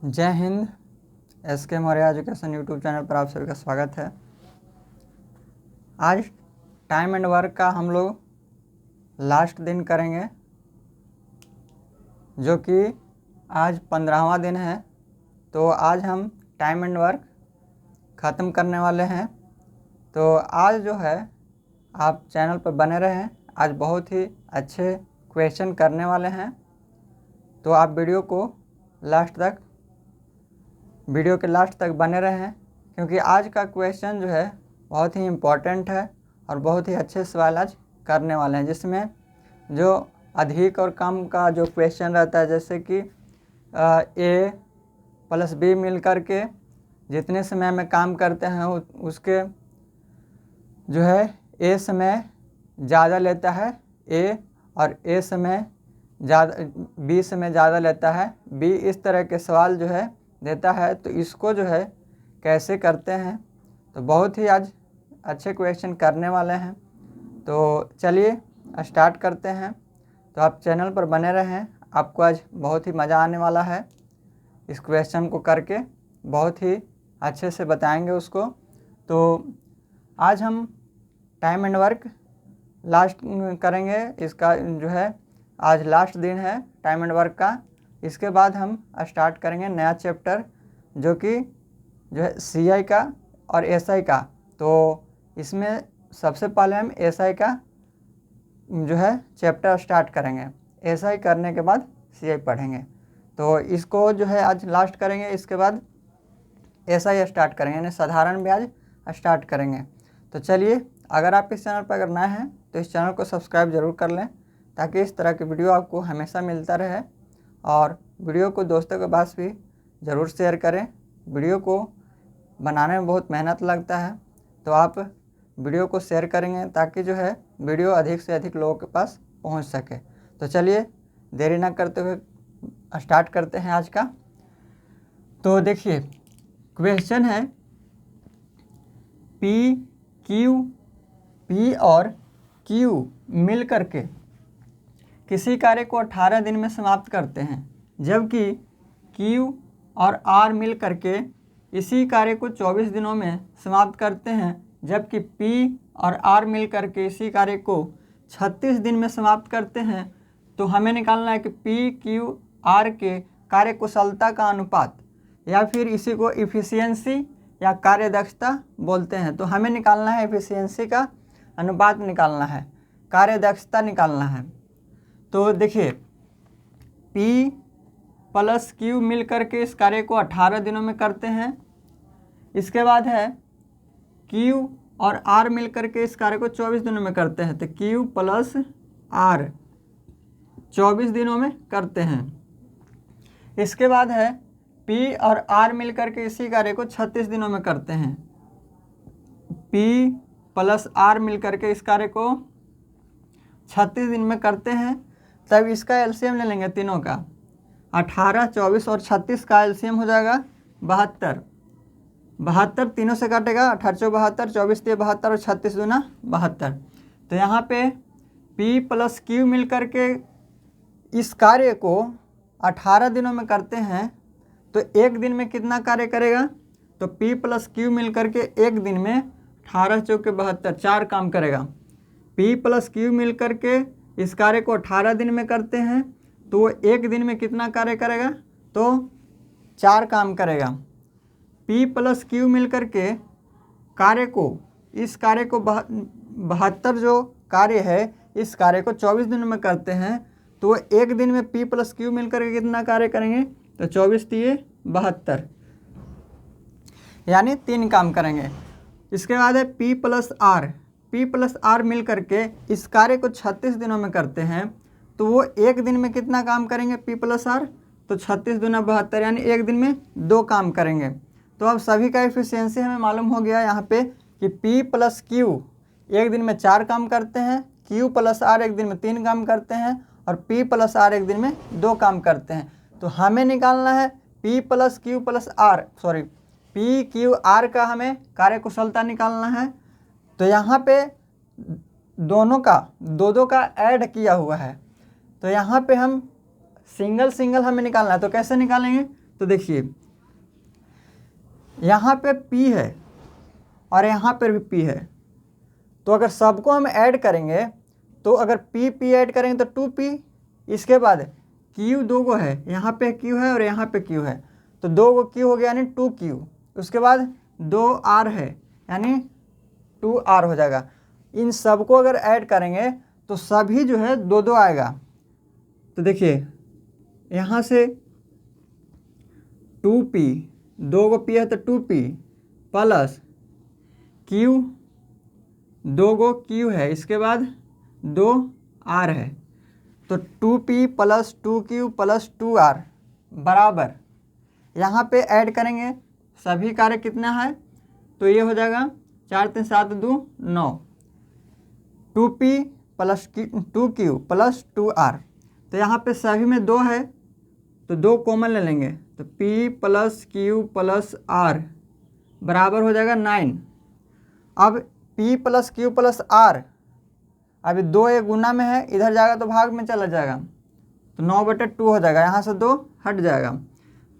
जय Hind. SK Maurya education YouTube channel पर आप सभी का स्वागत है। आज टाइम एंड वर्क का हम लोग लास्ट दिन करेंगे, जो कि आज 15वां दिन है। तो आज हम टाइम एंड वर्क ख़त्म करने वाले हैं। तो आज जो है आप चैनल पर बने रहें, आज बहुत ही अच्छे क्वेश्चन करने वाले हैं। तो आप वीडियो के लास्ट तक बने रहें, क्योंकि आज का क्वेश्चन जो है बहुत ही इम्पोर्टेंट है और बहुत ही अच्छे सवाल आज करने वाले हैं, जिसमें जो अधिक और कम का जो क्वेश्चन रहता है, जैसे कि A + B मिल करके जितने समय में काम करते हैं उसके जो है A समय ज़्यादा लेता है A, और A समय B समय ज़्यादा लेता है B। इस तरह के सवाल जो है देता है। तो इसको जो है कैसे करते हैं, तो बहुत ही आज अच्छे क्वेश्चन करने वाले हैं। तो चलिए स्टार्ट करते हैं। तो आप चैनल पर बने रहें, आपको आज बहुत ही मज़ा आने वाला है। इस क्वेश्चन को करके बहुत ही अच्छे से बताएंगे उसको। तो आज हम टाइम एंड वर्क लास्ट करेंगे। इसका जो है आज लास्ट दिन है टाइम एंड वर्क का। इसके बाद हम स्टार्ट करेंगे नया चैप्टर, जो कि जो है CI का और SI का। तो इसमें सबसे पहले हम SI का जो है चैप्टर स्टार्ट करेंगे, SI करने के बाद CI पढ़ेंगे। तो इसको जो है आज लास्ट करेंगे, इसके बाद SI स्टार्ट करेंगे, यानी साधारण ब्याज स्टार्ट करेंगे। तो चलिए, अगर आप इस चैनल पर अगर नए हैं तो इस चैनल को सब्सक्राइब ज़रूर कर लें, ताकि इस तरह की वीडियो आपको हमेशा मिलता रहे। और वीडियो को दोस्तों के पास भी ज़रूर शेयर करें। वीडियो को बनाने में बहुत मेहनत लगता है, तो आप वीडियो को शेयर करेंगे ताकि जो है वीडियो अधिक से अधिक लोगों के पास पहुंच सके। तो चलिए देरी ना करते हुए स्टार्ट करते हैं आज का। तो देखिए, क्वेश्चन है P और Q मिल करके किसी कार्य को 18 दिन में समाप्त करते हैं, जबकि Q और R मिल करके इसी कार्य को 24 दिनों में समाप्त करते हैं, जबकि P और R मिल करके इसी कार्य को 36 दिन में समाप्त करते हैं। तो हमें निकालना है कि P, Q, R के कार्य कुशलता का अनुपात, या फिर इसी को इफ़िशियंसी या कार्यदक्षता बोलते हैं। तो हमें निकालना है इफ़िशियंसी का अनुपात निकालना है, कार्यदक्षता निकालना है। तो देखिए, P + Q मिल करके इस कार्य को 18 दिनों में करते हैं। इसके बाद है Q और R मिल करके इस कार्य को 24 दिनों में करते हैं। तो Q + R 24 दिनों में करते हैं। इसके बाद है P और R मिल करके इसी कार्य को 36 दिनों में करते हैं। P + R मिल करके इस कार्य को 36 दिन में करते हैं। तब इसका एलसीएम ले लेंगे तीनों का, 18, 24 और 36 का एलसीएम हो जाएगा 72। 72 तीनों से काटेगा, 18 × 72, 24 × 72 और 36 × 72। तो यहाँ पे P + Q मिल करके इस कार्य को 18 दिनों में करते हैं। तो एक दिन में कितना कार्य करेगा? तो P + Q मिल करके एक दिन में 18 × 4 = 72, 4 काम करेगा। P + Q मिल करके इस कार्य को 18 दिन में करते हैं, तो एक दिन में कितना कार्य करेगा? तो 4 काम करेगा। P + Q मिल करके इस कार्य को 72 जो कार्य है इस कार्य को 24 दिनों में करते हैं। तो एक दिन में P + Q मिल करके कितना कार्य करेंगे? तो 24 × 72, यानी 3 काम करेंगे। इसके बाद है P + R मिल करके इस कार्य को 36 दिनों में करते हैं। तो वो एक दिन में कितना काम करेंगे P + R? तो 36 × 72, यानी एक दिन में 2 काम करेंगे। तो अब सभी का एफिशिएंसी हमें मालूम हो गया यहाँ पे कि P + Q एक दिन में 4 काम करते हैं, Q + R एक दिन में 3 काम करते हैं, और P + R एक दिन में 2 काम करते हैं। तो हमें निकालना है P Q R का हमें कार्य कुशलता निकालना है। तो यहाँ पे दोनों का दो का ऐड किया हुआ है, तो यहाँ पे हम सिंगल हमें निकालना है। तो कैसे निकालेंगे? तो देखिए यहाँ पे P है और यहाँ पर भी P है, तो अगर सबको हम ऐड करेंगे तो अगर P ऐड करेंगे तो 2P, इसके बाद Q दो गो है, यहाँ पे Q है और यहाँ पे Q है, तो 2 गो Q हो गया यानी 2Q, उसके बाद 2R है यानी 2R हो जाएगा। इन सबको अगर ऐड करेंगे तो सभी जो है 2 आएगा। तो देखिए यहाँ से 2P, 2 गो P है तो 2P प्लस Q, 2 गो Q है, इसके बाद 2R है, तो 2P plus 2Q plus 2R बराबर, यहाँ पे ऐड करेंगे सभी कार्य कितना है, तो ये हो जाएगा 4 3 7 2 9, 2P plus 2Q plus 2R, तो यहाँ पे सभी में 2 है तो 2 कॉमन ले लेंगे, तो P plus Q plus R बराबर हो जाएगा 9। अब P plus Q plus R अभी 2 एक गुना में है, इधर जाएगा तो भाग में चला जाएगा, तो 9/2 हो जाएगा, यहाँ से 2 हट जाएगा,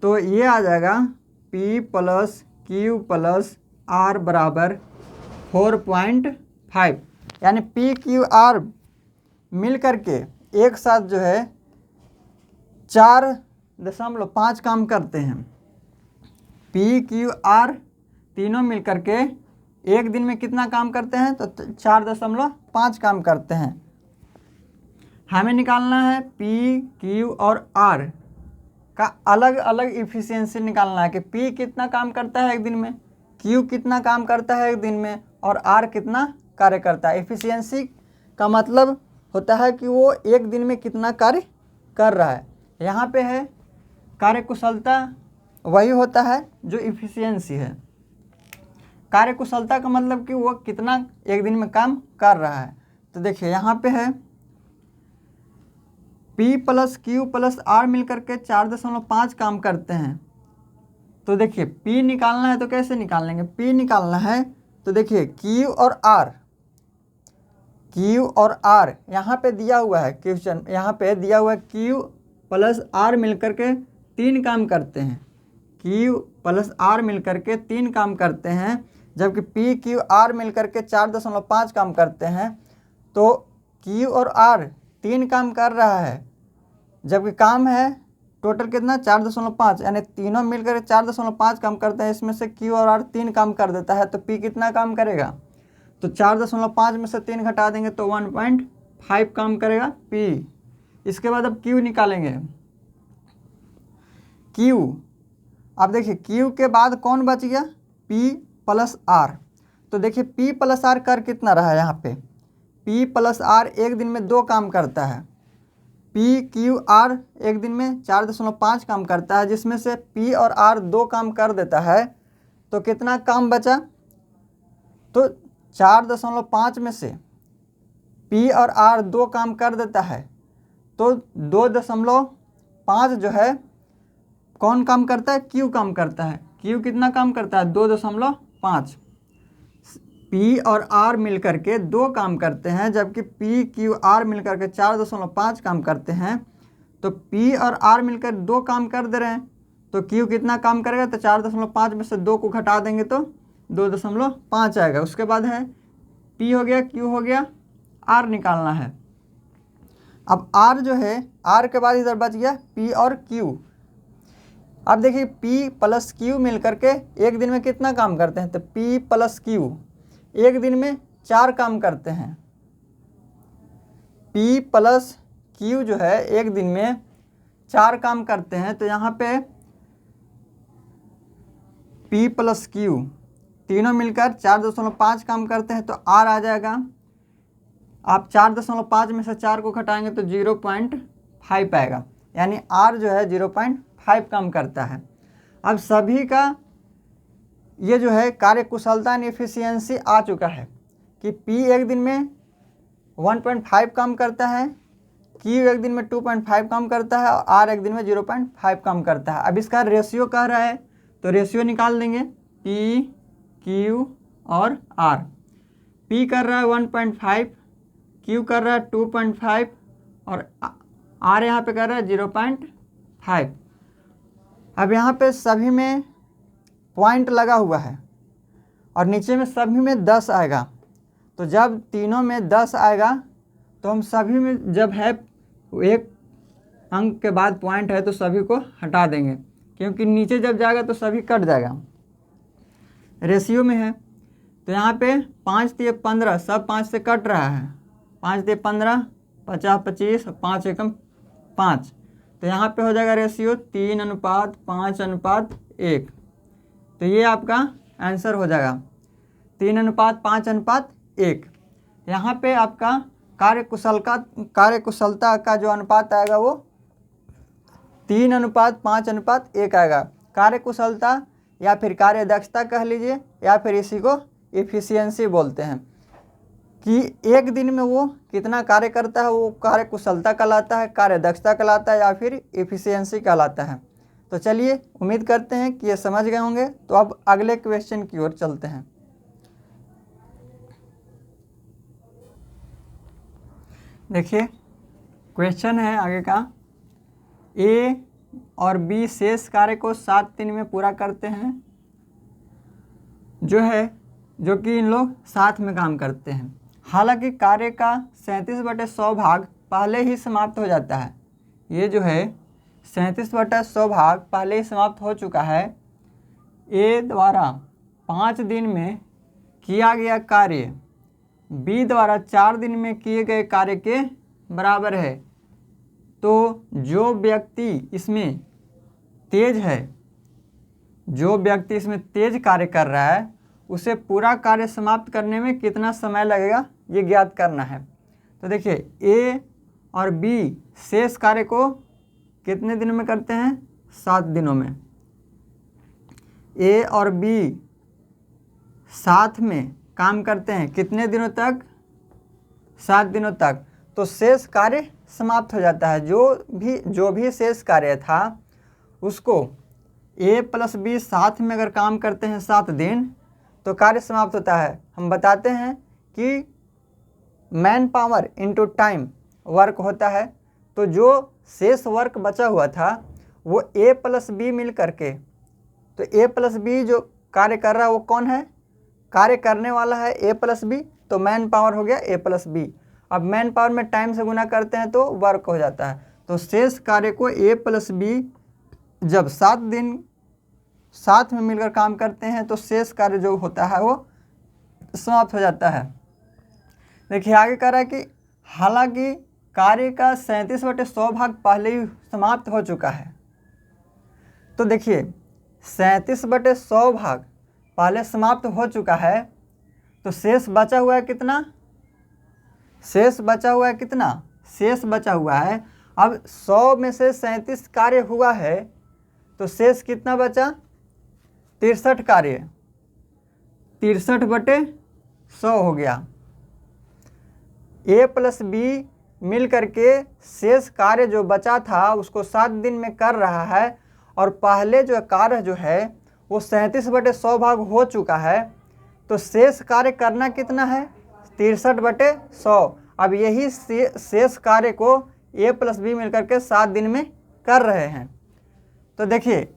तो ये आ जाएगा P plus Q plus R बराबर 4.5, यानी P Q R मिल करके एक साथ जो है 4.5 काम करते हैं। P Q R तीनों मिल करके एक दिन में कितना काम करते हैं, तो 4.5 काम करते हैं। हमें निकालना है P Q और R का अलग अलग इफिशियंसी निकालना है कि P कितना काम करता है एक दिन में, Q कितना काम करता है एक दिन में, और R कितना कार्य करता है। इफिशियंसी का मतलब होता है कि वो एक दिन में कितना कार्य कर रहा है। यहाँ पे है कार्यकुशलता, वही होता है जो इफिशियंसी है। कार्यकुशलता का मतलब कि वो कितना एक दिन में काम कर रहा है। तो देखिए यहाँ पे है P plus Q plus R मिलकर के 4.5 काम करते हैं। तो देखिए P निकालना है तो कैसे निकाल लेंगे, P निकालना है तो देखिए Q और R यहाँ पे दिया हुआ है क्वेश्चन, यहाँ पे दिया हुआ है Q प्लस R मिलकर के 3 काम करते हैं, Q प्लस R मिलकर के 3 काम करते हैं, जबकि P Q R मिलकर के 4.5 काम करते हैं। तो Q और R 3 काम कर रहा है, जबकि काम है टोटल कितना 4.5, यानी तीनों मिलकर 4.5 काम करते हैं, इसमें से Q और R 3 काम कर देता है, तो P कितना काम करेगा, तो 4.5 में से 3 घटा देंगे तो 1.5 काम करेगा P। इसके बाद अब Q निकालेंगे, Q, अब देखिए Q के बाद कौन बच गया, P प्लस R। तो देखिए P प्लस R कर कितना रहा है, यहाँ पे P प्लस R एक दिन में 2 काम करता है, P Q R एक दिन में 4.5 काम करता है, जिसमें से P और R 2 काम कर देता है, तो कितना काम बचा, तो 4.5 में से P और R 2 काम कर देता है, तो 2.5 जो है कौन काम करता है, Q काम करता है। Q कितना काम करता है, 2.5। P और R मिलकर के 2 काम करते हैं, जबकि P Q R मिलकर के 4.5 काम करते हैं। तो P और R मिलकर 2 काम कर दे रहे हैं, तो Q कितना काम करेगा, तो 4.5 में से 2 को घटा देंगे तो 2.5 आएगा। उसके बाद है P हो गया, Q हो गया, R निकालना है। अब R जो है, R के बाद इधर बच गया P और Q। अब देखिए P प्लस Q मिलकर के एक दिन में कितना काम करते हैं, तो P प्लस Q एक दिन में 4 काम करते हैं। P प्लस Q जो है एक दिन में 4 काम करते हैं, तो यहाँ पे P प्लस Q तीनों मिलकर 4.5 काम करते हैं, तो R आ जाएगा। आप 4.5 में से 4 को घटाएंगे तो 0.5 आएगा, यानी R जो है 0.5 काम करता है। अब सभी का ये जो है कार्यकुशलता एंड एफिशिएंसी आ चुका है कि P एक दिन में 1.5 काम करता है, Q एक दिन में 2.5 काम करता है, और R एक दिन में 0.5 काम करता है। अब इसका रेशियो कह रहा है तो रेशियो निकाल देंगे, P Q और R। P कर रहा है 1.5, Q कर रहा है 2.5 और R यहाँ पे कर रहा है 0.5। अब यहाँ पे सभी में पॉइंट लगा हुआ है और नीचे में सभी में 10 आएगा। तो जब तीनों में 10 आएगा तो हम सभी में जब है एक अंक के बाद पॉइंट है तो सभी को हटा देंगे, क्योंकि नीचे जब जाएगा तो सभी कट जाएगा। रेशियो में है तो यहाँ पे 5 × 15 सब 5 से कट रहा है। 5 × 15 50 25 5 एकम 5। तो यहाँ पे हो जाएगा रेशियो 3:5:1। तो ये आपका आंसर हो जाएगा 3:5:1। यहाँ पे आपका कार्यकुशलता का जो अनुपात आएगा वो 3:5:1 आएगा। कार्यकुशलता या फिर कार्य दक्षता कह लीजिए, या फिर इसी को एफिशिएंसी बोलते हैं कि एक दिन में वो कितना कार्य करता है, वो कार्य कुशलता कहलाता है, कार्य दक्षता कहलाता है, या फिर एफिशिएंसी कहलाता है। तो चलिए, उम्मीद करते हैं कि ये समझ गए होंगे। तो अब अगले क्वेश्चन की ओर चलते हैं। देखिए क्वेश्चन है आगे का, ए और बी शेष कार्य को 7 दिन में पूरा करते हैं, जो कि इन लोग साथ में काम करते हैं। हालांकि कार्य का 37/100 भाग पहले ही समाप्त हो जाता है। ये जो है 37/100 भाग पहले ही समाप्त हो चुका है। ए द्वारा 5 दिन में किया गया कार्य बी द्वारा 4 दिन में किए गए कार्य के बराबर है। तो जो व्यक्ति इसमें तेज कार्य कर रहा है उसे पूरा कार्य समाप्त करने में कितना समय लगेगा, ये ज्ञात करना है। तो देखिए, ए और बी शेष कार्य को कितने दिनों में करते हैं? 7 दिनों में। ए और बी साथ में काम करते हैं कितने दिनों तक? 7 दिनों तक। तो शेष कार्य समाप्त हो जाता है। जो भी शेष कार्य था उसको ए प्लस बी साथ में अगर काम करते हैं 7 दिन तो कार्य समाप्त होता है। हम बताते हैं कि man power into time work होता है। तो जो शेष वर्क बचा हुआ था वो ए प्लस बी मिल करके, तो ए प्लस बी जो कार्य कर रहा है वो कौन है? कार्य करने वाला है ए प्लस बी, तो मैन पावर हो गया ए प्लस बी। अब मैन पावर में टाइम से गुना करते हैं तो वर्क हो जाता है। तो शेष कार्य को ए प्लस बी जब 7 दिन साथ में मिलकर काम करते हैं तो शेष कार्य जो होता है वो समाप्त हो जाता है। देखिए आगे कह रहा है कि हालांकि कार्य का 37/100 भाग पहले ही समाप्त हो चुका है। तो देखिए 37/100 भाग पहले समाप्त हो चुका है, तो शेष बचा हुआ है कितना? शेष बचा हुआ है अब 100 में से 37 कार्य हुआ है तो शेष कितना बचा? 63 कार्य। 63/100 हो गया। ए प्लस बी मिल करके शेष कार्य जो बचा था उसको 7 दिन में कर रहा है, और पहले जो कार्य जो है वो 37/100 भाग हो चुका है। तो शेष कार्य करना कितना है? 63/100। अब यही शेष कार्य को ए प्लस बी मिलकर के 7 दिन में कर रहे हैं। तो देखिए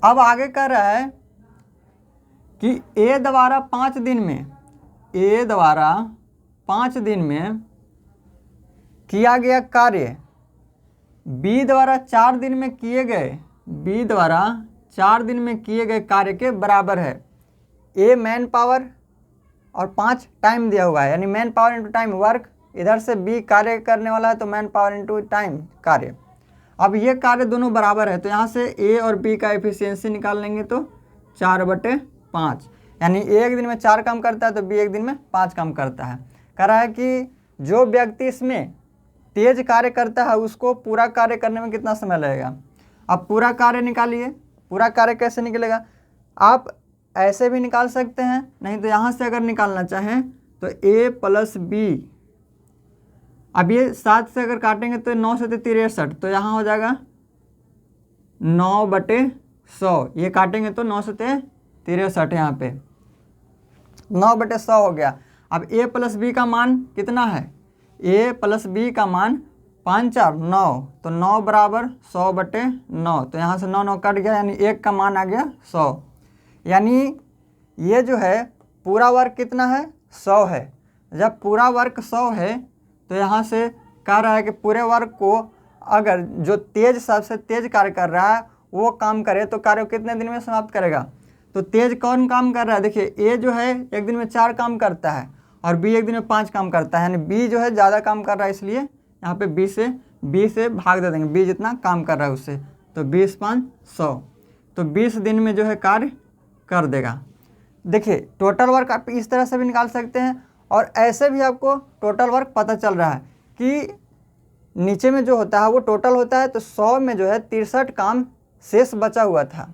अब आगे कर रहा है कि ए द्वारा 5 दिन में किया गया कार्य बी द्वारा 4 दिन में किए गए कार्य के बराबर है। ए मैन पावर और 5 टाइम दिया हुआ है, यानी man power into time work. इधर से बी कार्य करने वाला है तो मैन पावर इंटू टाइम कार्य। अब ये कार्य दोनों बराबर है तो यहाँ से ए और बी का एफिशिएंसी निकाल लेंगे तो 4/5, यानी ए एक दिन में 4 काम करता है तो बी एक दिन में 5 काम करता है। कह रहा है कि जो व्यक्ति इसमें तेज कार्य करता है उसको पूरा कार्य करने में कितना समय लगेगा। अब पूरा कार्य निकालिए। पूरा कार्य कैसे निकलेगा? आप ऐसे भी निकाल सकते हैं, नहीं तो यहाँ से अगर निकालना चाहें तो ए प्लस बी, अब ये 7 से अगर काटेंगे तो 9 से 63, तो यहाँ हो जाएगा 9/100। ये काटेंगे तो 9 से 63, यहाँ पे 9/100 हो गया। अब ए प्लस बी का मान कितना है? ए प्लस बी का मान 5 4 9, तो 9 बराबर 100/9, तो यहाँ से 9 9 कट गया, यानी 1 का मान आ गया 100। यानी ये जो है पूरा वर्ग कितना है, 100 है। जब पूरा वर्ग 100 है तो यहाँ से कह रहा है कि पूरे वर्ग को अगर जो तेज सबसे तेज कार्य कर रहा है वो काम करे तो कार्य को कितने दिन में समाप्त करेगा। तो तेज कौन काम कर रहा है, देखिए ए जो है एक दिन में 4 काम करता है और बी एक दिन में 5 काम करता है, यानी बी जो है ज़्यादा काम कर रहा है, इसलिए यहाँ पे बी से भाग दे देंगे, बी जितना काम कर रहा है उससे, तो 20 5 100, तो 20 दिन में जो है कार्य कर देगा। देखिए टोटल वर्क आप इस तरह से भी निकाल सकते हैं, और ऐसे भी आपको टोटल वर्क पता चल रहा है कि नीचे में जो होता है वो टोटल होता है, तो 100 में जो है 63 काम शेष बचा हुआ था,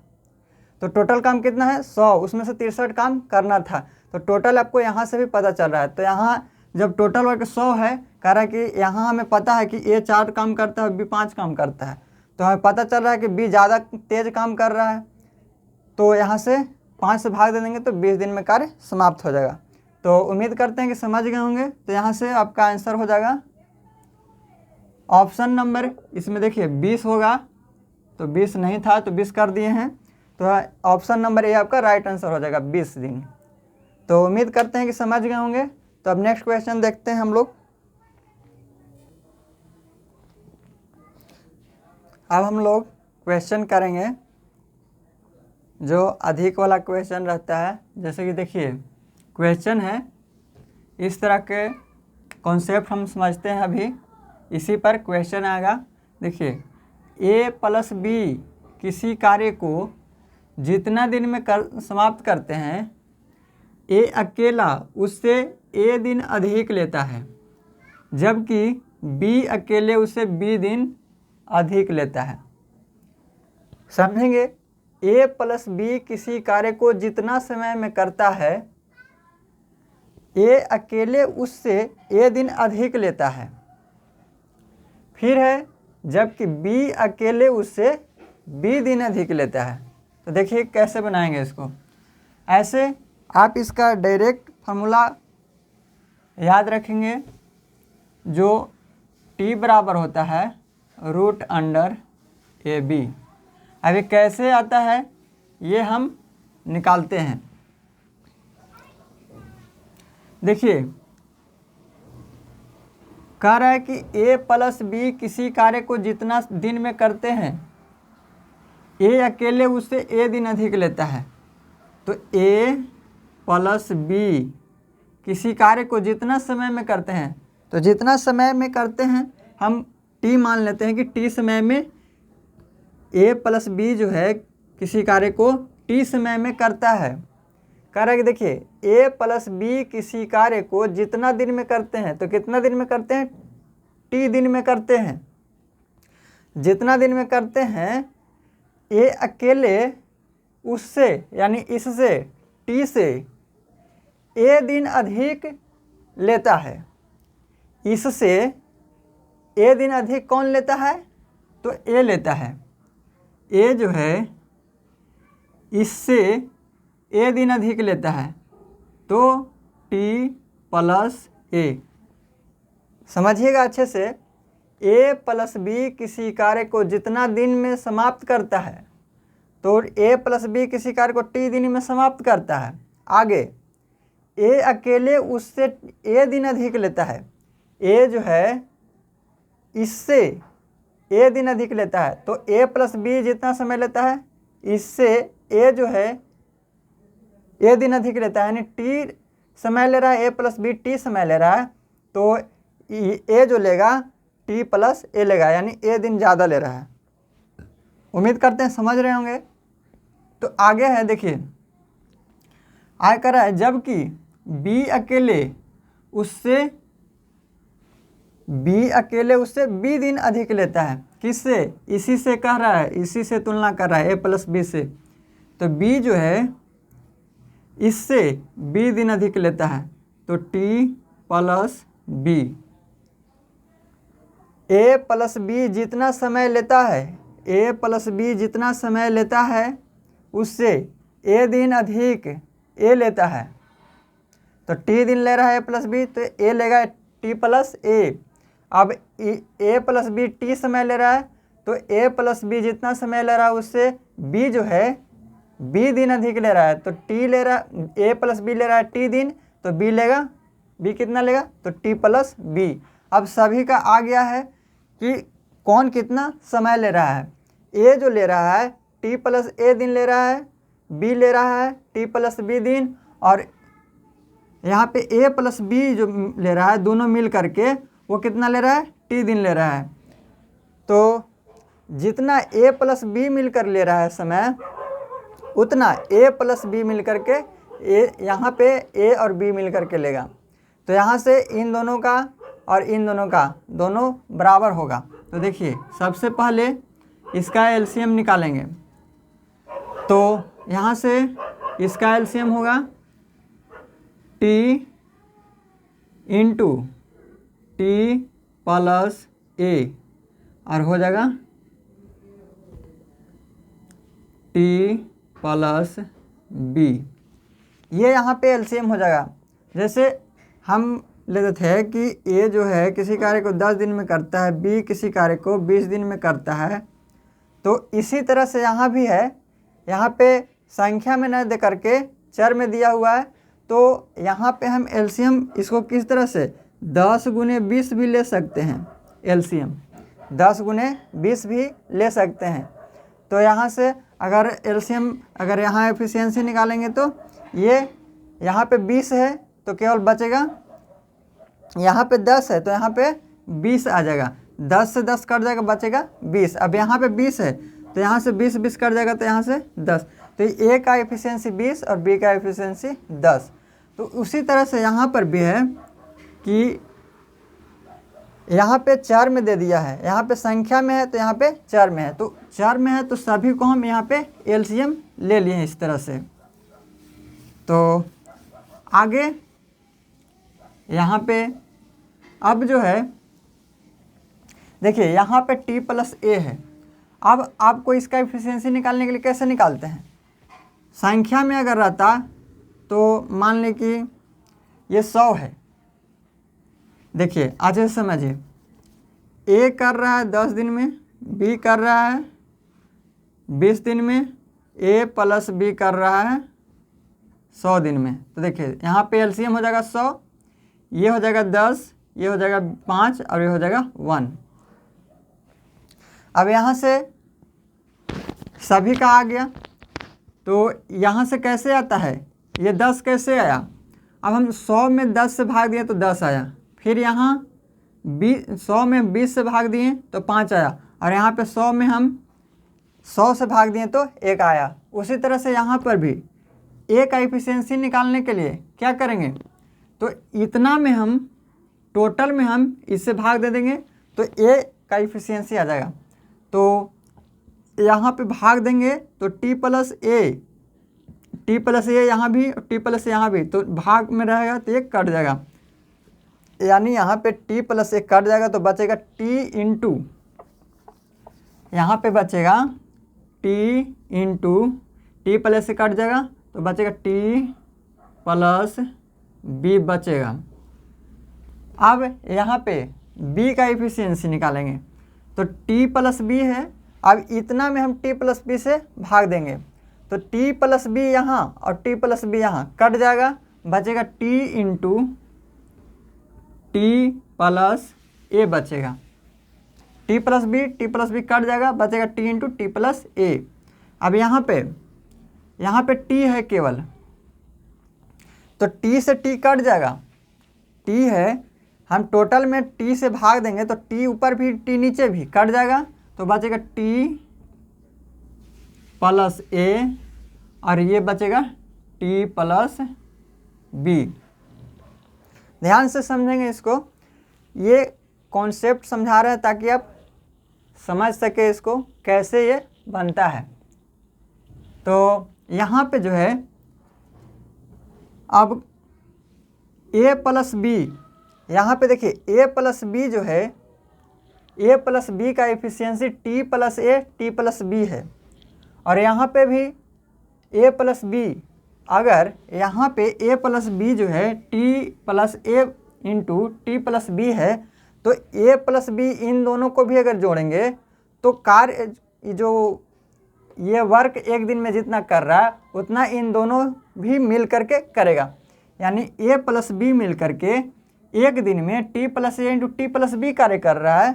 तो टोटल काम कितना है 100, उसमें से 63 काम करना था, तो टोटल आपको यहाँ से भी पता चल रहा है। तो यहाँ जब टोटल वर्क 100 है, कह रहा है कि यहाँ हमें पता है कि ए 4 काम करता है, बी 5 काम करता है, तो हमें पता चल रहा है कि बी ज़्यादा तेज काम कर रहा है, तो यहाँ से 5 से भाग दे देंगे तो 20 दिन में कार्य समाप्त हो जाएगा। तो उम्मीद करते हैं कि समझ गए होंगे। तो यहाँ से आपका आंसर हो जाएगा ऑप्शन नंबर, इसमें देखिए 20 होगा, तो 20 नहीं था तो 20 कर दिए हैं, तो ऑप्शन नंबर ए आपका राइट आंसर हो जाएगा 20 दिन। तो उम्मीद करते हैं कि समझ गए होंगे। तो अब नेक्स्ट क्वेश्चन देखते हैं हम लोग। अब हम लोग क्वेश्चन करेंगे जो अधिक वाला क्वेश्चन रहता है। जैसे कि देखिए क्वेश्चन है, इस तरह के कॉन्सेप्ट हम समझते हैं अभी, इसी पर क्वेश्चन आएगा। देखिए a + b किसी कार्य को जितना दिन में समाप्त करते हैं, a अकेला उससे a दिन अधिक लेता है, जबकि b अकेले उससे b दिन अधिक लेता है। समझेंगे, a + b किसी कार्य को जितना समय में करता है, a अकेले उससे a दिन अधिक लेता है। फिर है जबकि b अकेले उससे b दिन अधिक लेता है। तो देखिए कैसे बनाएंगे इसको। ऐसे आप इसका डायरेक्ट फार्मूला याद रखेंगे, जो t बराबर होता है √AB। अब ये कैसे आता है ये हम निकालते हैं। देखिए कह रहा है कि a + b किसी कार्य को जितना दिन में करते हैं, a अकेले उससे a दिन अधिक लेता है। तो a + b किसी कार्य को जितना समय में करते हैं, तो जितना समय में करते हैं हम t मान लेते हैं कि t समय में a + b जो है किसी कार्य को t समय में करता है। कह रहा है कि देखिए a + b किसी कार्य को जितना दिन में करते हैं, तो कितना दिन में करते हैं, t दिन में करते हैं। जितना दिन में करते हैं, a अकेले उससे यानी इससे t से a दिन अधिक लेता है। इससे a दिन अधिक कौन लेता है, तो a लेता है। a जो है इससे a दिन अधिक लेता है, तो t + a। समझिएगा अच्छे से, a + b किसी कार्य को जितना दिन में समाप्त करता है, तो a + b किसी कार्य को t दिन में समाप्त करता है। आगे a अकेले उससे a दिन अधिक लेता है। a जो है इससे a दिन अधिक लेता है, तो a + b जितना समय लेता है, इससे a जो है a दिन अधिक लेता है, यानी t समय ले रहा है, a + b t समय ले रहा है, तो a जो लेगा t + a लेगा, यानी a दिन ज़्यादा ले रहा है। उम्मीद करते हैं समझ रहे होंगे। तो आगे है, देखिए आगे कर रहा है जबकि b अकेले उससे b दिन अधिक लेता है। किससे, इसी से कह रहा है, इसी से तुलना कर रहा है a + b से। तो b जो है इससे b दिन अधिक लेता है, तो t + b। a + b जितना समय लेता है, a + b जितना समय लेता है उससे a दिन अधिक a लेता है। तो t दिन ले रहा है a + b, तो a लेगा t + a। अब ए प्लस बी टी समय ले रहा है, तो ए प्लस बी जितना समय ले रहा है उससे बी जो है बी दिन अधिक ले रहा है, तो टी ले रहा, ए प्लस बी ले रहा है टी दिन, तो बी लेगा, बी कितना लेगा, तो टी प्लस बी। अब सभी का आ गया है कि कौन कितना समय ले रहा है। ए जो ले रहा है टी प्लस ए दिन ले रहा है, बी ले रहा है टी प्लस बी दिन, और यहाँ पे ए प्लस बी जो ले रहा है दोनों मिल करके वो कितना ले रहा है, टी दिन ले रहा है। तो जितना ए प्लस बी मिलकर ले रहा है समय, उतना ए प्लस बी मिल करके ए यहाँ पे ए और बी मिल करके लेगा। तो यहाँ से इन दोनों का और इन दोनों का दोनों बराबर होगा। तो देखिए सबसे पहले इसका एलसीएम निकालेंगे, तो यहाँ से इसका एलसीएम होगा टी इंटू टी प्लस ए, और हो जाएगा टी प्लस बी। ये यहाँ पे एलसीएम हो जाएगा। जैसे हम लेते थे कि ए जो है किसी कार्य को 10 दिन में करता है, बी किसी कार्य को 20 दिन में करता है, तो इसी तरह से यहाँ भी है। यहाँ पे संख्या में न दे करके चर में दिया हुआ है, तो यहाँ पे हम एलसीएम इसको किस तरह से 10 गुने 20 भी ले सकते हैं। एलसीएम 10 गुने 20 भी ले सकते हैं। तो यहाँ से अगर एलसीएम, अगर यहाँ एफिशिएंसी निकालेंगे तो ये यहाँ पे 20 है तो केवल बचेगा, यहाँ पे 10 है तो यहाँ पे 20 आ जाएगा, 10 से 10 कट जाएगा बचेगा 20। अब यहाँ पे 20 है तो यहाँ से 20 कट जाएगा तो यहाँ से 10। तो ए का एफिशिएंसी 20 और बी का एफिशिएंसी 10। तो उसी तरह से यहाँ पर भी है कि यहाँ पे चर में दे दिया है, यहाँ पे संख्या में है तो यहाँ पे चर में है, तो चर में है तो सभी को हम यहाँ पे एलसीएम ले लिए हैं इस तरह से। तो आगे यहाँ पे अब जो है देखिए यहाँ पे टी प्लस ए है। अब आपको इसका एफिशिएंसी निकालने के लिए कैसे निकालते हैं, संख्या में अगर रहता तो मान लें कि ये 100 है। देखिए अच्छे से समझिए, ए कर रहा है 10 दिन में, बी कर रहा है 20 दिन में, ए प्लस बी कर रहा है 100 दिन में। तो देखिए यहाँ पे एलसीएम हो जाएगा 100, ये हो जाएगा 10, ये हो जाएगा 5 और ये हो जाएगा 1। अब यहाँ से सभी का आ गया, तो यहाँ से कैसे आता है, ये 10 कैसे आया। अब हम 100 में 10 से भाग दिए तो 10 आया, फिर यहाँ 100 में 20 से भाग दिए तो 5 आया, और यहाँ पे 100 में हम 100 से भाग दिए तो 1 आया। उसी तरह से यहाँ पर भी ए का एफिशिएंसी निकालने के लिए क्या करेंगे, तो इतना में हम टोटल में हम इससे भाग दे देंगे तो ए का एफिशिएंसी आ जाएगा। तो यहाँ पे भाग देंगे तो टी प्लस ए यहाँ भी, टी प्लस यहाँ भी, तो भाग में रहेगा तो ये कट जाएगा, यानी यहाँ पे टी प्लस ए कट जाएगा तो बचेगा टी इंटू, यहाँ पे बचेगा टी इंटू टी प्लस ए कट जाएगा तो बचेगा टी प्लस बी बचेगा। अब यहाँ पे बी का एफिशिएंसी निकालेंगे, तो टी प्लस बी है। अब इतना में हम टी प्लस बी से भाग देंगे तो टी प्लस बी यहाँ और टी प्लस बी यहाँ कट जाएगा, बचेगा टी इंटू टी प्लस ए बचेगा। टी प्लस बी कट जाएगा, बचेगा टी इंटू टी प्लस ए। अब यहाँ पे टी है केवल, तो टी से टी कट जाएगा, टी है, हम टोटल में टी से भाग देंगे तो टी ऊपर भी टी नीचे भी कट जाएगा, तो बचेगा टी प्लस ए और ये बचेगा टी प्लस बी। ध्यान से समझेंगे इसको, ये कॉन्सेप्ट समझा रहे हैं ताकि आप समझ सके इसको कैसे ये बनता है। तो यहाँ पे जो है अब ए प्लस बी, यहाँ पे देखिए ए प्लस बी जो है, ए प्लस बी का efficiency T plus A T plus B है, और यहाँ पे भी ए प्लस बी, अगर यहाँ पे ए प्लस बी जो है टी प्लस ए इंटू टी प्लस बी है, तो a प्लस बी इन दोनों को भी अगर जोड़ेंगे तो कार्य जो ये वर्क एक दिन में जितना कर रहा है उतना इन दोनों भी मिल करके करेगा। यानी a प्लस बी मिल करके एक दिन में t प्लस ए इंटू टी प्लस बी कार्य कर रहा है,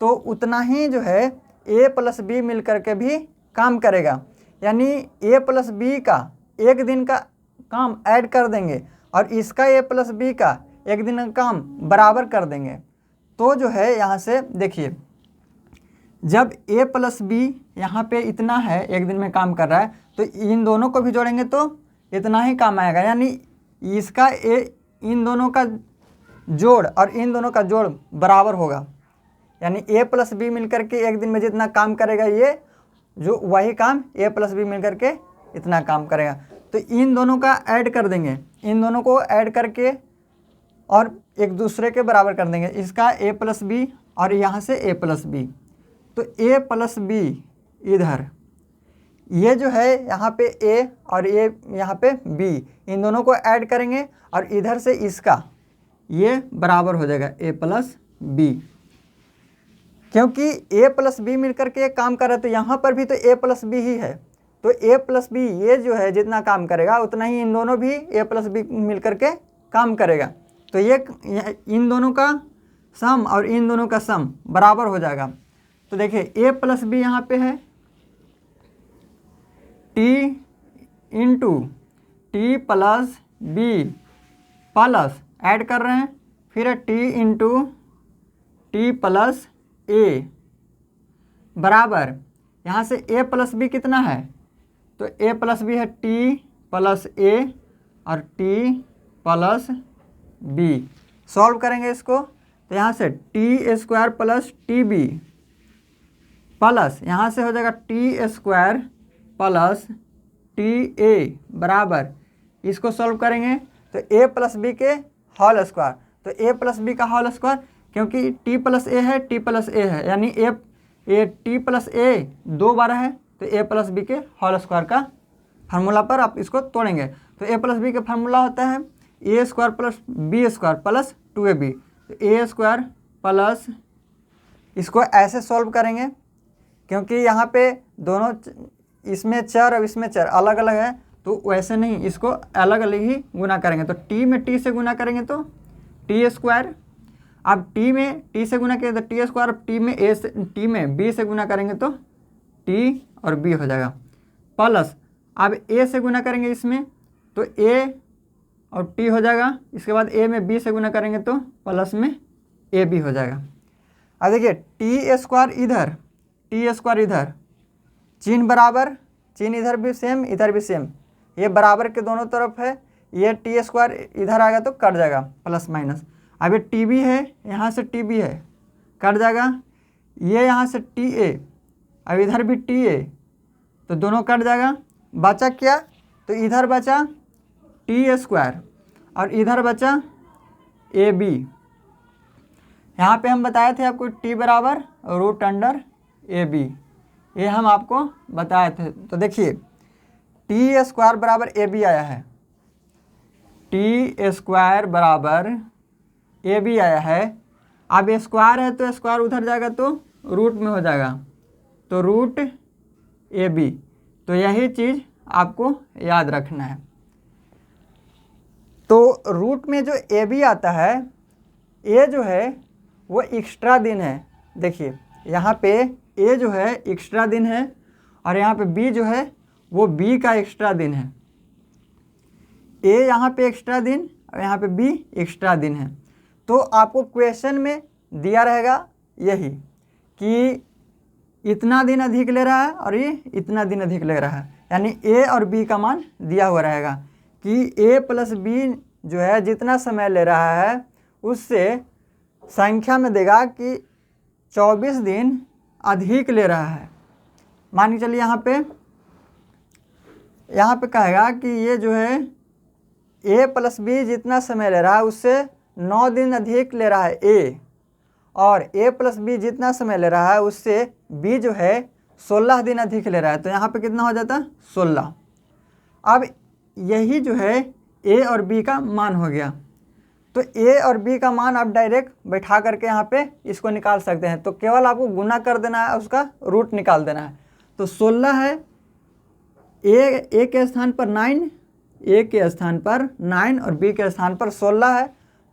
तो उतना ही जो है a प्लस बी मिल करके भी काम करेगा। यानी a प्लस बी का एक दिन का काम ऐड कर देंगे और इसका a प्लस बी का एक दिन का काम बराबर कर देंगे। तो जो है यहाँ से देखिए, जब a प्लस बी यहाँ पे इतना है एक दिन में काम कर रहा है, तो इन दोनों को भी जोड़ेंगे तो इतना ही काम आएगा। यानी इसका इन दोनों का जोड़ और इन दोनों का जोड़ बराबर होगा। यानी a प्लस बी मिलकर के एक दिन में जितना काम करेगा ये जो वही काम a प्लस बी मिलकर के इतना काम करेगा। तो इन दोनों का ऐड कर देंगे, इन दोनों को ऐड करके और एक दूसरे के बराबर कर देंगे। इसका a प्लस बी और यहाँ से a प्लस बी, तो a प्लस बी इधर ये जो है यहाँ पे a और a यहाँ पे b, इन दोनों को ऐड करेंगे और इधर से इसका ये बराबर हो जाएगा a प्लस बी। क्योंकि a प्लस बी मिलकर के काम कर रहा है तो यहाँ पर भी तो a प्लस बी ही है, तो a प्लस बी ये जो है जितना काम करेगा उतना ही इन दोनों भी a प्लस बी मिलकर के काम करेगा। तो ये इन दोनों का सम और इन दोनों का सम बराबर हो जाएगा। तो देखिए a प्लस बी यहाँ पे है t into T plus B plus add कर रहे हैं, फिर है t into T plus A बराबर यहाँ से a प्लस बी कितना है, तो a प्लस बी है t प्लस ए और t प्लस बी। सॉल्व करेंगे इसको तो यहाँ से T square plus T B plus यहाँ से हो जाएगा T square plus T A बराबर, इसको सॉल्व करेंगे तो a प्लस बी के होल स्क्वायर, तो a प्लस बी का होल स्क्वायर क्योंकि t प्लस ए है, t प्लस ए है, यानी टी प्लस ए 2 बार है, तो a प्लस बी के होल स्क्वायर का फार्मूला पर आप इसको तोड़ेंगे। तो a प्लस बी का फार्मूला होता है a square plus B square plus 2ab, तो a स्क्वायर प्लस, इसको ऐसे सॉल्व करेंगे क्योंकि यहाँ पे दोनों इसमें चर और इसमें चर अलग अलग है, तो वैसे नहीं, इसको अलग अलग ही गुना करेंगे। तो t में t से गुना करेंगे तो टी स्क्वायर, अब t में t से गुना किया तो टी स्क्वायर, अब t में b से गुना करेंगे तो t और b हो जाएगा प्लस, अब a से गुना करेंगे इसमें तो a और t हो जाएगा, इसके बाद a में b से गुना करेंगे तो प्लस में ab हो जाएगा। अब देखिए टी स्क्वायर इधर चिन्ह बराबर, चिन्ह इधर भी सेम इधर भी सेम, ये बराबर के दोनों तरफ है, ये टी स्क्वायर इधर आएगा तो कट जाएगा प्लस माइनस। अब ये टी बी है, यहाँ से टी बी है कट जाएगा, ये यहाँ से टी ए, अब इधर भी टी ए, तो दोनों कट जाएगा। बचा क्या, तो इधर बचा टी स्क्वायर और इधर बचा ए बी। यहाँ पे हम बताए थे आपको t बराबर रूट अंडर ए बी, ये हम आपको बताए थे। तो देखिए टी स्क्वायर बराबर ए बी आया है, टी स्क्वायर बराबर ए बी आया है। अब स्क्वायर है तो स्क्वायर उधर जाएगा तो रूट में हो जाएगा, तो रूट ए बी। तो यही चीज़ आपको याद रखना है। तो रूट में जो ए बी आता है, ए जो है वो एक्स्ट्रा दिन है। देखिए यहाँ पे ए जो है एक्स्ट्रा दिन है और यहाँ पे बी जो है वो बी का एक्स्ट्रा दिन है। ए यहाँ पे एक्स्ट्रा दिन और यहाँ पे बी एक्स्ट्रा दिन है। तो आपको क्वेश्चन में दिया रहेगा यही कि इतना दिन अधिक ले रहा है और ये इतना दिन अधिक ले रहा है, यानी ए और बी का मान दिया हुआ रहेगा कि ए प्लस बी जो है जितना समय ले रहा है उससे संख्या में देगा कि 24 दिन अधिक ले रहा है। मान के चलिए यहाँ पे कहेगा कि ये जो है ए प्लस बी जितना समय ले रहा है उससे 9 दिन अधिक ले रहा है ए, और ए प्लस बी जितना समय ले रहा है उससे बी जो है 16 दिन अधिक ले रहा है। तो यहाँ पे कितना हो जाता है 16। अब यही जो है ए और बी का मान हो गया। तो ए और बी का मान आप डायरेक्ट बैठा करके यहाँ पे इसको निकाल सकते हैं। तो केवल आपको गुना कर देना है, उसका रूट निकाल देना है। तो 16 है, ए के स्थान पर 9, ए के स्थान पर 9 और बी के स्थान पर 16 है।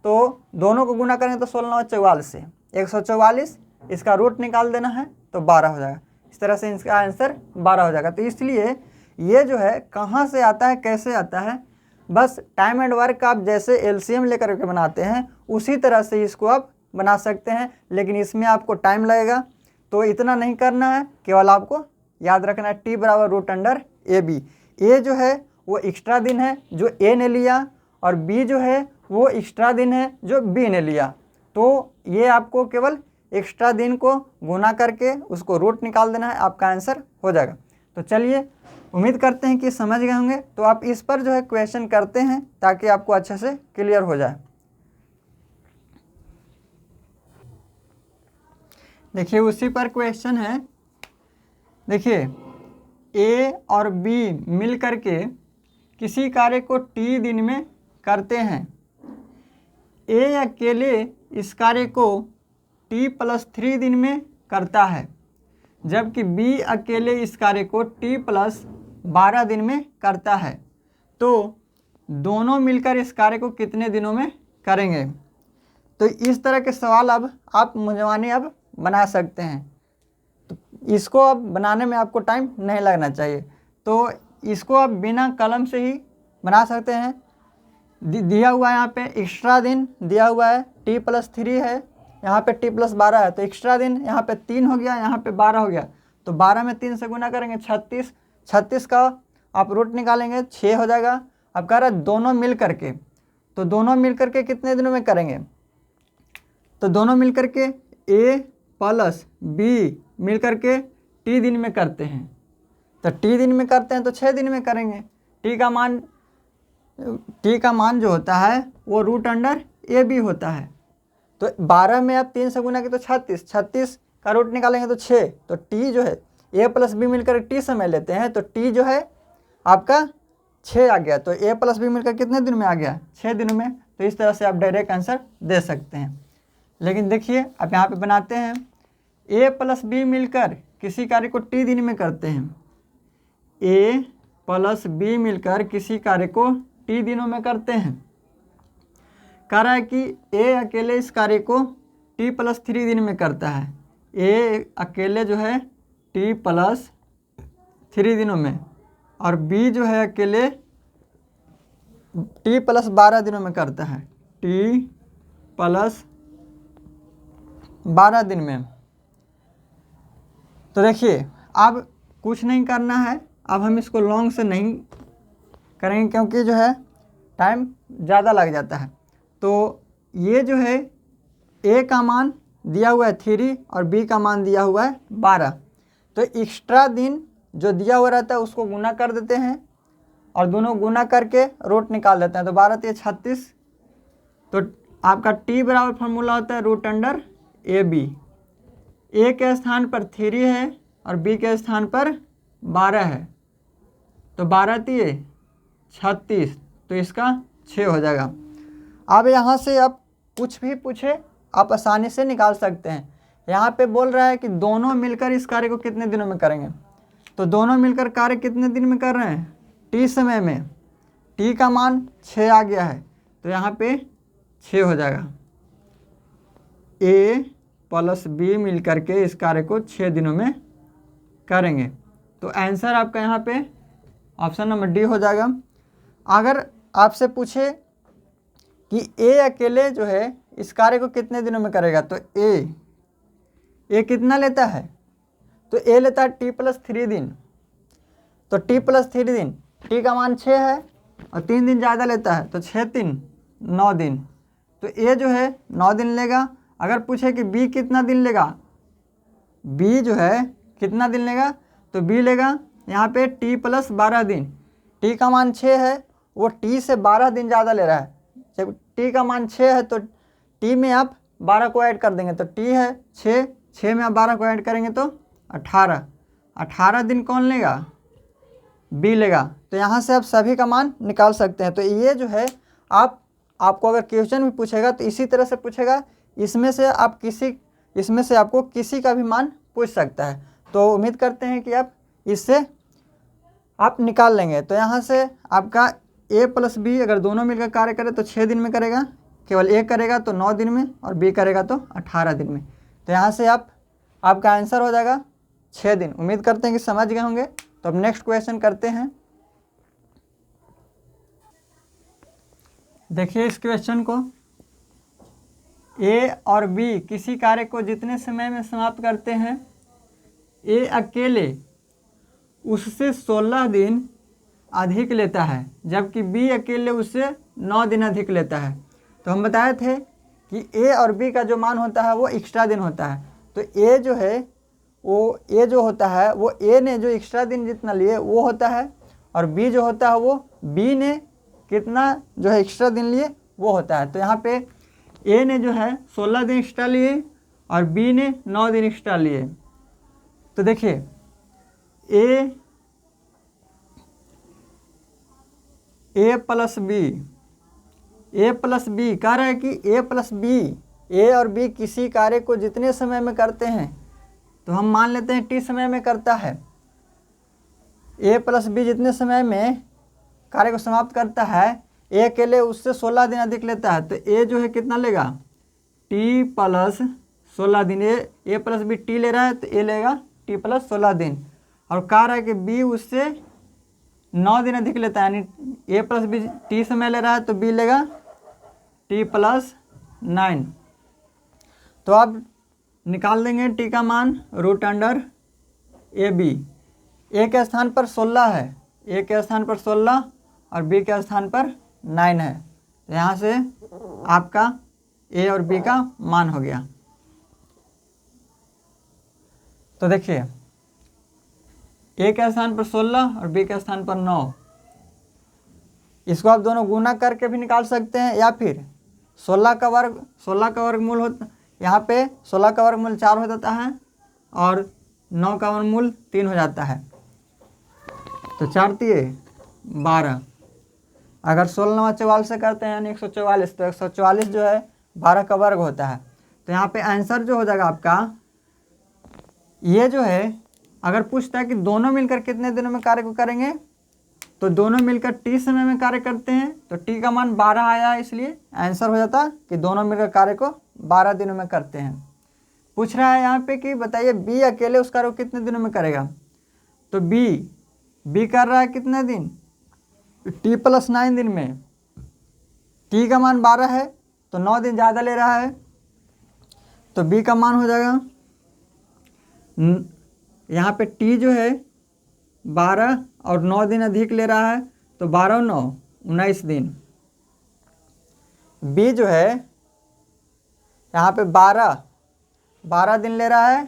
तो दोनों को गुना करेंगे तो 16 और 44 से 144, इसका रूट निकाल देना है तो 12 हो जाएगा। इस तरह से इसका आंसर 12 हो जाएगा। तो इसलिए ये जो है कहाँ से आता है, कैसे आता है, बस टाइम एंड वर्क आप जैसे एलसीएम लेकर के बनाते हैं उसी तरह से इसको आप बना सकते हैं, लेकिन इसमें आपको टाइम लगेगा। तो इतना नहीं करना है, केवल आपको याद रखना है टी बराबर रूट अंडर ए बी। ए जो है वो एक्स्ट्रा दिन है जो ए ने लिया, और बी जो है वो एक्स्ट्रा दिन है जो बी ने लिया। तो ये आपको केवल एक्स्ट्रा दिन को गुना करके उसको रूट निकाल देना है, आपका आंसर हो जाएगा। तो चलिए, उम्मीद करते हैं कि समझ गए होंगे। तो आप इस पर जो है क्वेश्चन करते हैं ताकि आपको अच्छे से क्लियर हो जाए। देखिए उसी पर क्वेश्चन है। देखिए ए और बी मिल करके किसी कार्य को टी दिन में करते हैं। ए अकेले इस कार्य को t+3 दिन में करता है, जबकि बी अकेले इस कार्य को t+12 दिन में करता है। तो दोनों मिलकर इस कार्य को कितने दिनों में करेंगे? तो इस तरह के सवाल अब आप मुझवानी अब बना सकते हैं। तो इसको अब बनाने में आपको टाइम नहीं लगना चाहिए, तो इसको आप बिना कलम से ही बना सकते हैं। दिया हुआ है यहाँ पे एक्स्ट्रा दिन दिया हुआ है, t+3 है, यहाँ पे t+12 है, तो एक्स्ट्रा दिन यहाँ पे 3 हो गया, यहाँ पे 12 हो गया। तो 12 में 3 से गुना करेंगे 36, 36 का आप रूट निकालेंगे 6 हो जाएगा। अब कह रहा है दोनों मिल करके, तो दोनों मिल करके कितने दिनों में करेंगे? तो दोनों मिल करके ए प्लस बी मिल करके टी दिन में करते हैं। तो टी दिन में करते हैं तो 6 दिन में करेंगे। टी का मान जो होता है वो रूट अंडर ए बी होता है। तो 12 में आप 3 से गुना की तो 36, 36 का रूट निकालेंगे तो 6। तो टी जो है ए प्लस बी मिलकर टी समय लेते हैं, तो टी जो है आपका 6 आ गया। तो ए प्लस बी मिलकर कितने दिन में आ गया? 6 दिनों में। तो इस तरह से आप डायरेक्ट आंसर दे सकते हैं। लेकिन देखिए अब यहाँ पे बनाते हैं, ए प्लस बी मिलकर किसी कार्य को टी दिन में करते हैं। ए प्लस बी मिलकर किसी कार्य को टी दिनों में करते हैं। कह रहा है कि ए अकेले इस कार्य को t+3 दिन में करता है। ए अकेले जो है t+3 दिनों में, और बी जो है अकेले t+12 दिनों में करता है, t+12 दिन में। तो देखिए अब कुछ नहीं करना है, अब हम इसको लॉन्ग से नहीं करेंगे क्योंकि जो है टाइम ज़्यादा लग जाता है। तो ये जो है ए का मान दिया हुआ है 3 और बी का मान दिया हुआ है 12। तो एक्स्ट्रा दिन जो दिया हुआ रहता है उसको गुना कर देते हैं और दोनों गुना करके रूट निकाल देते हैं। तो 12 × 36। तो आपका टी बराबर फार्मूला होता है रूट अंडर ए बी। ए के स्थान पर 3 है और बी के स्थान पर 12 है। तो 12 × 36, तो इसका 6 हो जाएगा। अब यहाँ से आप कुछ भी पूछे आप आसानी से निकाल सकते हैं। यहाँ पे बोल रहा है कि दोनों मिलकर इस कार्य को कितने दिनों में करेंगे। तो दोनों मिलकर कार्य कितने दिन में कर रहे हैं? टी समय में। टी का मान 6 आ गया है, तो यहाँ पे 6 हो जाएगा। ए प्लस बी मिलकर के इस कार्य को 6 दिनों में करेंगे। तो आंसर आपका यहाँ पे ऑप्शन नंबर डी हो जाएगा। अगर आपसे पूछे कि ए अकेले जो है इस कार्य को कितने दिनों में करेगा, तो ए कितना लेता है? तो ए लेता है t+3 दिन। तो t+3 दिन, टी का मान 6 है और 3 दिन ज़्यादा लेता है, तो 6 × 3 9 दिन। तो ए जो है 9 दिन लेगा। अगर पूछे कि बी कितना दिन लेगा, बी जो है कितना दिन लेगा, तो बी लेगा यहाँ पे t+12 दिन। टी का मान 6 है, वो टी से 12 दिन ज़्यादा ले रहा है। जब टी का मान 6 है तो टी में आप 12 को ऐड कर देंगे, तो टी है 6 में आप 12 को ऐड करेंगे तो 18 दिन कौन लेगा? बी लेगा। तो यहाँ से आप सभी का मान निकाल सकते हैं। तो ये जो है आप आपको अगर क्वेश्चन भी पूछेगा तो इसी तरह से पूछेगा, इसमें से आपको किसी का भी मान पूछ सकता है। तो उम्मीद करते हैं कि आप इससे आप निकाल लेंगे। तो यहाँ से आपका a + b अगर दोनों मिलकर कार्य करें तो 6 दिन में करेगा, केवल a करेगा तो 9 दिन में और b करेगा तो 18 दिन में। तो यहाँ से आपका आंसर हो जाएगा 6 दिन। उम्मीद करते हैं कि समझ गए होंगे। तो अब नेक्स्ट क्वेश्चन करते हैं। देखिए इस क्वेश्चन को, a और b किसी कार्य को जितने समय में समाप्त करते हैं, a अकेले उससे 16 दिन अधिक लेता है, जबकि b अकेले उससे 9 दिन अधिक लेता है। तो हम बताए थे कि a और b का जो मान होता है वो एक्स्ट्रा दिन होता है। तो a जो है वो a जो होता है वो a ने जो एक्स्ट्रा दिन जितना लिए वो होता है, और b जो होता है वो b ने कितना जो है एक्स्ट्रा दिन लिए वो होता है। तो यहाँ पे a ने जो है 16 दिन एक्स्ट्रा लिए और b ने 9 दिन एक्स्ट्रा लिए। तो देखिए a + b कह रहा है कि a और b किसी कार्य को जितने समय में करते हैं, तो हम मान लेते हैं t समय में करता है। a + b जितने समय में कार्य को समाप्त करता है, a अकेले उससे 16 दिन अधिक लेता है। तो a जो है कितना लेगा, t + 16 दिन। a + b t ले रहा है तो a लेगा t + 16 दिन। और कह रहा है कि b उससे 9 दिन अधिक लेता है, यानी a + b t समय ले रहा है तो b लेगा t + 9। तो अब निकाल देंगे t का मान √ab। a के स्थान पर 16 है, a के स्थान पर 16 और b के स्थान पर 9 है। तो यहाँ से आपका a और b का मान हो गया। तो देखिए a के स्थान पर 16 और b के स्थान पर 9, इसको आप दोनों गुना करके भी निकाल सकते हैं, या फिर 16 का वर्गमूल होता, यहाँ पे 16 का वर्गमूल 4 हो जाता है और 9 का वर्गमूल 3 हो जाता है। तो 4 × 12, अगर 16 9 44 से करते हैं यानी 144, तो 144 जो है 12 का वर्ग होता है। तो यहाँ पे आंसर जो हो जाएगा आपका, ये जो है अगर पूछता है कि दोनों मिलकर कितने दिनों में कार्य को करेंगे, तो दोनों मिलकर t समय में कार्य करते हैं, तो t का मान 12 आया है, इसलिए आंसर हो जाता कि दोनों मिलकर कार्य को 12 दिनों में करते हैं। पूछ रहा है यहाँ पे कि बताइए b अकेले उस कार्य को कितने दिनों में करेगा। तो b कर रहा है कितने दिन, t + 9 दिन में। t का मान 12 है तो 9 दिन ज़्यादा ले रहा है, तो b का मान हो जाएगा, यहाँ पे t जो है 12 और 9 दिन अधिक ले रहा है, तो 12 और 9 19 दिन। b जो है यहाँ पे 12 दिन ले रहा है,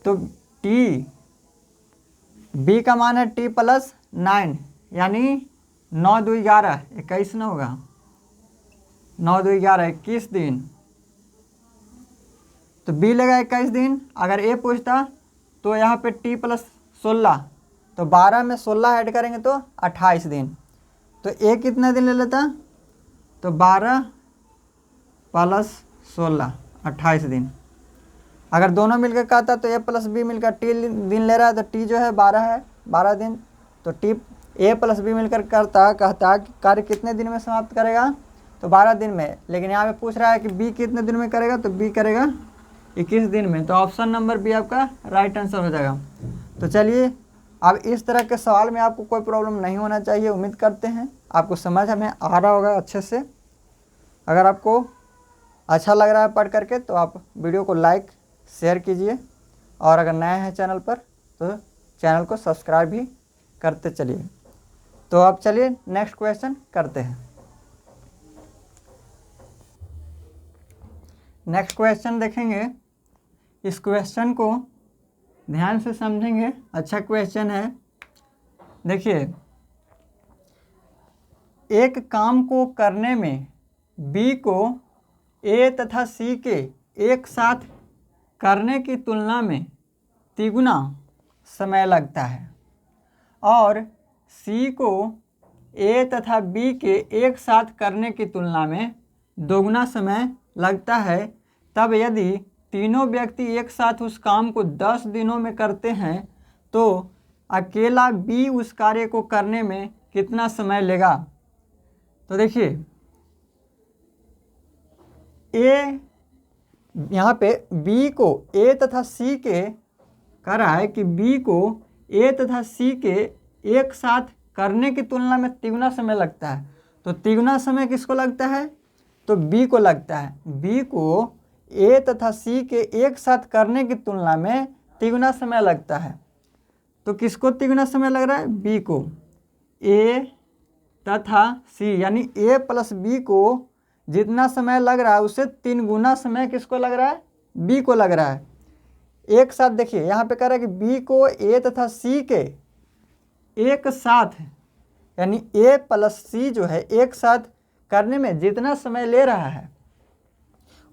तो b का मान है t + 9, यानी 9 × 2 = 11, 21 ना होगा, 9 × 2 = 11, 21 दिन। तो b लेगा 21 दिन। अगर a पूछता तो यहाँ पे t + 16, तो 12 में 16 ऐड करेंगे तो 28 दिन। तो a कितना दिन ले लेता, तो 12 + 16 28 दिन। अगर दोनों मिलकर कहता तो a + b मिलकर t दिन ले रहा है, तो t जो है 12 दिन। तो a + b मिलकर कहता कि कार्य कितने दिन में समाप्त करेगा, तो 12 दिन में। लेकिन यहाँ पे पूछ रहा है कि b कितने दिन में करेगा, तो b करेगा 21 दिन में। तो ऑप्शन नंबर बी आपका राइट आंसर हो जाएगा। तो चलिए, अब इस तरह के सवाल में आपको कोई प्रॉब्लम नहीं होना चाहिए। उम्मीद करते हैं आपको समझ में आ रहा होगा अच्छे से। अगर आपको अच्छा लग रहा है पढ़ करके तो आप वीडियो को लाइक शेयर कीजिए, और अगर नए हैं चैनल पर तो चैनल को सब्सक्राइब भी करते चलिए। तो अब चलिए नेक्स्ट क्वेश्चन करते हैं। नेक्स्ट क्वेश्चन देखेंगे। इस क्वेश्चन को ध्यान से समझेंगे, अच्छा क्वेश्चन है। देखिए, एक काम को करने में B को A तथा C के एक साथ करने की तुलना में 3 गुना समय लगता है, और C को ए तथा बी के एक साथ करने की तुलना में दोगुना समय लगता है, तब यदि तीनों व्यक्ति एक साथ उस काम को 10 दिनों में करते हैं तो अकेला बी उस कार्य को करने में कितना समय लेगा। तो देखिए ए यहाँ पे बी को ए तथा सी के कह रहा है कि बी को ए तथा सी के एक साथ करने की तुलना में तिगुना समय लगता है। तो तिगुना समय किसको लगता है, तो बी को लगता है। बी को ए तथा सी के एक साथ करने की तुलना में तिगुना समय लगता है। तो किसको तिगुना समय लग रहा है, बी को। ए तथा सी यानी ए प्लस बी को जितना समय लग रहा है उससे 3 गुना समय किसको लग रहा है, बी को लग रहा है। एक साथ देखिए यहाँ पे कह रहा है कि बी को ए तथा सी के एक साथ यानी ए प्लस सी जो है एक साथ करने में जितना समय ले रहा है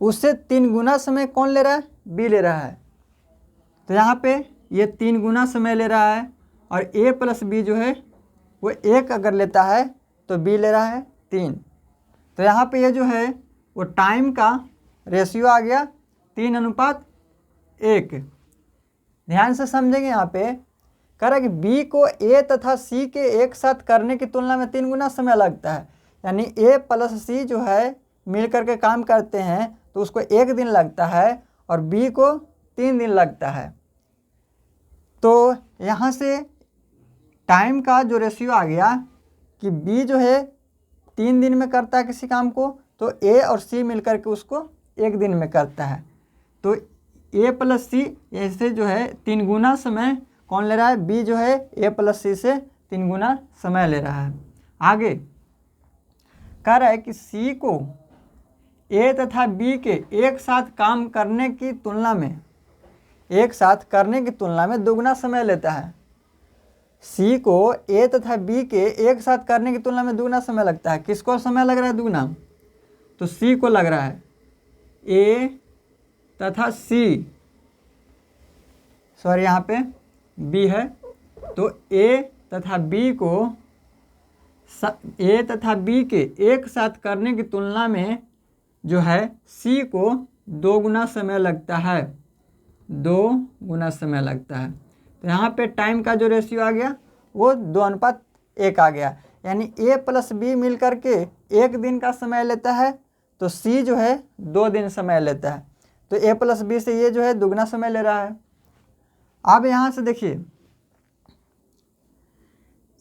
उससे 3 गुना समय कौन ले रहा है, बी ले रहा है। तो यहाँ पे ये 3 गुना समय ले रहा है और ए प्लस बी जो है वो 1 अगर लेता है तो बी ले रहा है 3। तो यहाँ पे ये जो है वो टाइम का रेशियो आ गया 3:1। ध्यान से समझेंगे, यहाँ पे कह रहा है कि बी को ए तथा सी के एक साथ करने की तुलना में 3 गुना समय लगता है, यानी ए प्लस सी जो है मिल करके काम करते हैं तो उसको 1 दिन लगता है और बी को 3 दिन लगता है। तो यहाँ से टाइम का जो रेशियो आ गया कि बी जो है 3 दिन में करता है किसी काम को, तो ए और सी मिल करके उसको 1 दिन में करता है। तो ए प्लस सी ऐसे जो है 3 गुना समय कौन ले रहा है, बी जो है ए प्लस सी से 3 गुना समय ले रहा है। आगे कह रहा है कि सी को ए तथा बी के एक साथ काम करने की तुलना में दोगुना समय लेता है। सी को ए तथा बी के एक साथ करने की तुलना में दुगना समय लगता है। किसको समय लग रहा है दुगना, तो सी को लग रहा है। ए तथा सी सॉरी यहाँ पे बी है, तो ए तथा बी के एक साथ करने की तुलना में जो है सी को 2 गुना समय लगता है, 2 गुना समय लगता है। तो यहाँ पे टाइम का जो रेशियो आ गया वो 2:1 आ गया, यानी ए प्लस बी मिल करके 1 दिन का समय लेता है तो सी जो है 2 दिन समय लेता है। तो ए प्लस बी से ये जो है दुगना समय ले रहा है। अब यहाँ से देखिए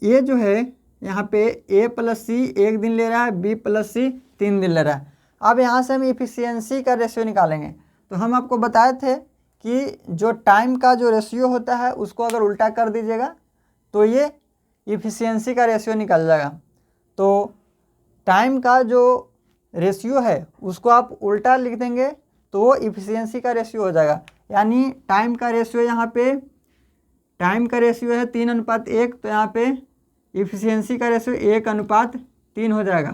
ये जो है यहाँ पे ए प्लस सी 1 दिन ले रहा है, बी प्लस सी 3 दिन ले रहा है। अब यहाँ से हम इफिशियंसी का रेशियो निकालेंगे। तो हम आपको बताए थे कि जो टाइम का जो रेशियो होता है उसको अगर उल्टा कर दीजिएगा तो ये इफिशियंसी का रेशियो निकल जाएगा। तो टाइम का जो रेशियो है उसको आप उल्टा लिख देंगे तो वो इफिशियंसी का रेशियो हो जाएगा। यानी टाइम का रेशियो यहाँ पे टाइम का रेशियो है 3:1, तो यहाँ पे इफिशियंसी का रेशियो 1:3 हो जाएगा।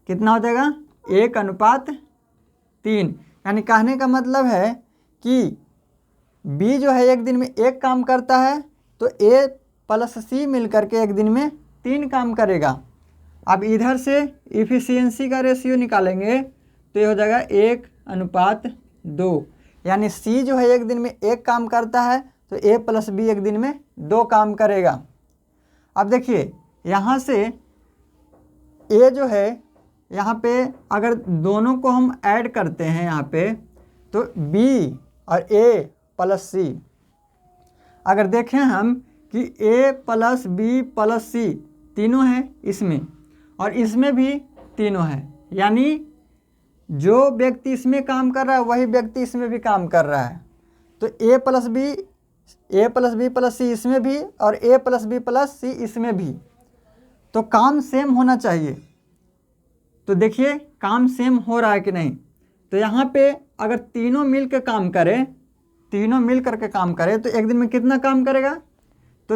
कितना हो जाएगा, 1:3। यानी कहने का मतलब है कि बी जो है 1 दिन में 1 काम करता है तो ए प्लस सी मिल करके 1 दिन में 3 काम करेगा। अब इधर से इफिशियंसी का रेशियो निकालेंगे तो ये हो जाएगा 1:2। यानी सी जो है 1 दिन में 1 काम करता है तो ए प्लस बी 1 दिन में 2 काम करेगा। अब देखिए यहाँ से ए जो है यहाँ पे अगर दोनों को हम ऐड करते हैं यहाँ पे तो बी और ए प्लस सी, अगर देखें हम कि ए प्लस बी प्लस सी तीनों हैं इसमें और इसमें भी तीनों हैं, यानी जो व्यक्ति इसमें काम कर रहा है वही व्यक्ति इसमें भी काम कर रहा है। तो ए प्लस बी प्लस सी इसमें भी और ए प्लस बी प्लस सी इसमें भी, तो काम सेम होना चाहिए। तो देखिए काम सेम हो रहा है कि नहीं। तो यहाँ पे अगर तीनों मिल के काम करें, तीनों मिल करके काम करें तो 1 दिन में कितना काम करेगा, तो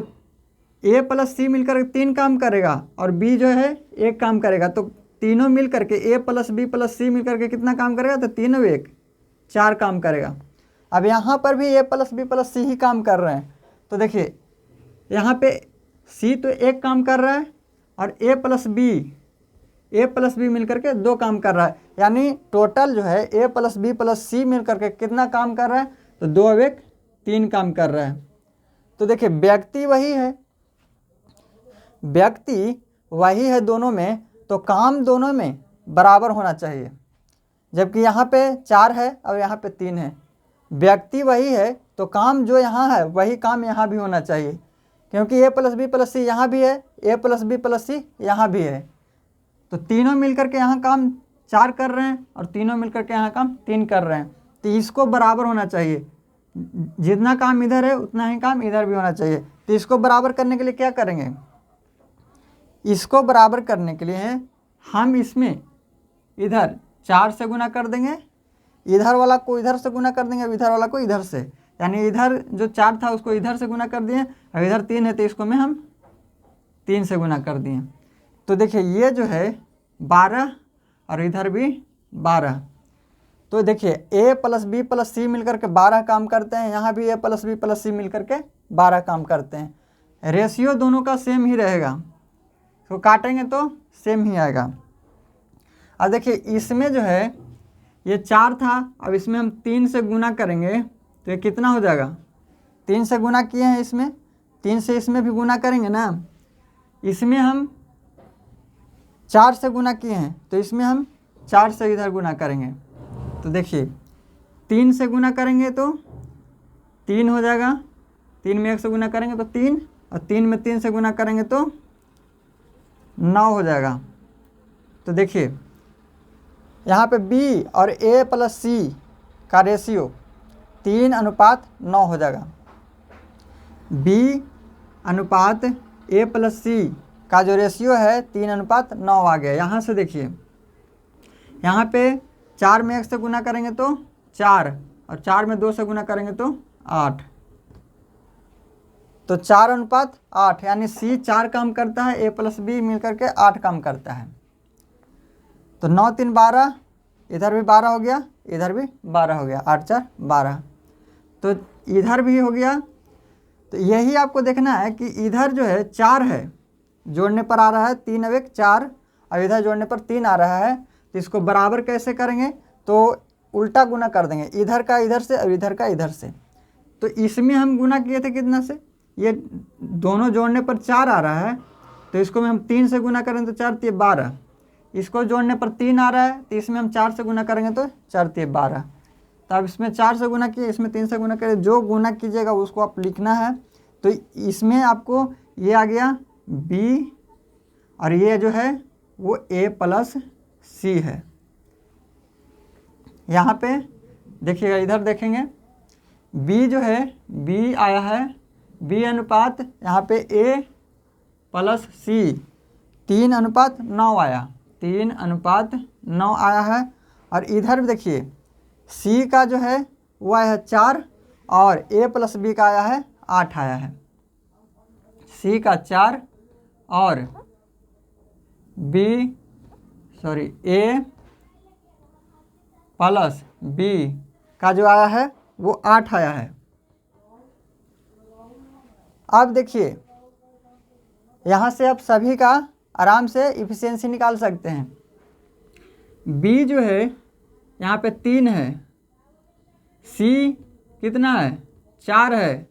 ए प्लस सी मिलकर 3 काम करेगा और बी जो है 1 काम करेगा। तो तीनों मिल करके ए प्लस बी प्लस सी मिल करके कितना काम करेगा, तो 3 और 1 4 काम करेगा। अब यहाँ पर भी ए प्लस बी प्लस सी ही काम कर रहे हैं। तो देखिए यहाँ पे सी तो 1 काम कर रहा है और ए प्लस बी मिलकर के 2 काम कर रहा है। यानी टोटल जो है ए प्लस बी प्लस सी मिलकर के कितना काम कर रहा है, तो 2 और 1 3 काम कर रहा है। तो देखिए व्यक्ति वही है दोनों में, तो काम दोनों में बराबर होना चाहिए। जबकि यहाँ पे 4 है और यहाँ पे 3 है, व्यक्ति वही है तो काम जो यहाँ है वही काम यहाँ भी होना चाहिए, क्योंकि ए प्लस बी प्लस सी यहाँ भी है, ए प्लस बी प्लस सी यहाँ भी है। तो तीनों मिलकर के यहाँ काम 4 कर रहे हैं और तीनों मिलकर के यहाँ काम 3 कर रहे हैं, तो इसको बराबर होना चाहिए। जितना काम इधर है उतना ही काम इधर भी होना चाहिए। तो इसको बराबर करने के लिए क्या करेंगे, इसको बराबर करने के लिए हम इसमें इधर 4 से गुना कर देंगे, इधर वाला को इधर से गुना कर देंगे, अब इधर वाला को इधर से, यानी इधर जो 4 था उसको इधर से गुना कर दिए, और इधर 3 है तो इसको में हम 3 से गुना कर दिए। तो देखिए ये जो है 12 और इधर भी 12। तो देखिए ए प्लस बी प्लस सी मिलकर के 12 काम करते हैं, यहाँ भी ए प्लस बी प्लस सी मिलकर के 12 काम करते हैं। रेशियो दोनों का सेम ही रहेगा, तो काटेंगे तो सेम ही आएगा। अब देखिए इसमें जो है ये 4 था, अब इसमें हम 3 से गुना करेंगे तो ये कितना हो जाएगा, 3 से गुना किए हैं, इसमें 3 से इसमें भी गुना करेंगे ना, इसमें हम 4 से गुना किए हैं तो इसमें हम 4 से इधर गुना करेंगे। तो देखिए 3 से गुना करेंगे तो 3 हो जाएगा, 3 में 1 से गुना करेंगे तो 3, और 3 में 3 से गुना करेंगे तो 9 हो जाएगा। तो देखिए यहाँ पे बी और ए प्लस सी का रेशियो 3:9 हो जाएगा। बी अनुपात ए प्लस सी का जो रेशियो है 3:9 आ गया। यहाँ से देखिए यहाँ पे 4 में 1 से गुना करेंगे तो 4, और 4 में 2 से गुना करेंगे तो 8, तो 4:8, यानी सी 4 काम करता है, ए प्लस बी मिलकर के 8 काम करता है। तो 9 3 12, इधर भी 12 हो गया, इधर भी 12 हो गया, 8 4 12, तो इधर भी हो गया। तो यही आपको देखना है कि इधर जो है 4 है, जोड़ने पर आ रहा है 3 और 1 4, और इधर जोड़ने पर 3 आ रहा है। तो इसको बराबर कैसे करेंगे, तो उल्टा गुना कर देंगे, इधर का इधर से और इधर का इधर से। तो इसमें हम गुना किए थे कितना से, ये दोनों जोड़ने पर 4 आ रहा है, तो इसको में हम 3 से गुना करेंगे तो 4 3 12, इसको जोड़ने पर 3 आ रहा है तो इसमें हम 4 से गुना करेंगे तो 4 3 12। तो अब इसमें 4 से गुना किए, इसमें 3 से गुना करें, जो गुना कीजिएगा उसको आप लिखना है। तो इसमें आपको ये आ गया बी, और ये जो है वो ए प्लस सी है। यहाँ पे देखिएगा, इधर देखेंगे बी जो है, बी आया है बी अनुपात यहाँ पे ए प्लस सी 3:9 आया, 3:9 आया है। और इधर भी देखिए सी का जो है वो आया है 4, और ए प्लस बी का आया है 8 आया है। सी का 4 और ए प्लस बी का जो आया है वो 8 आया है। अब देखिए यहाँ से आप सभी का आराम से इफिशियंसी निकाल सकते हैं। बी जो है यहाँ पे 3 है, सी कितना है 4 है,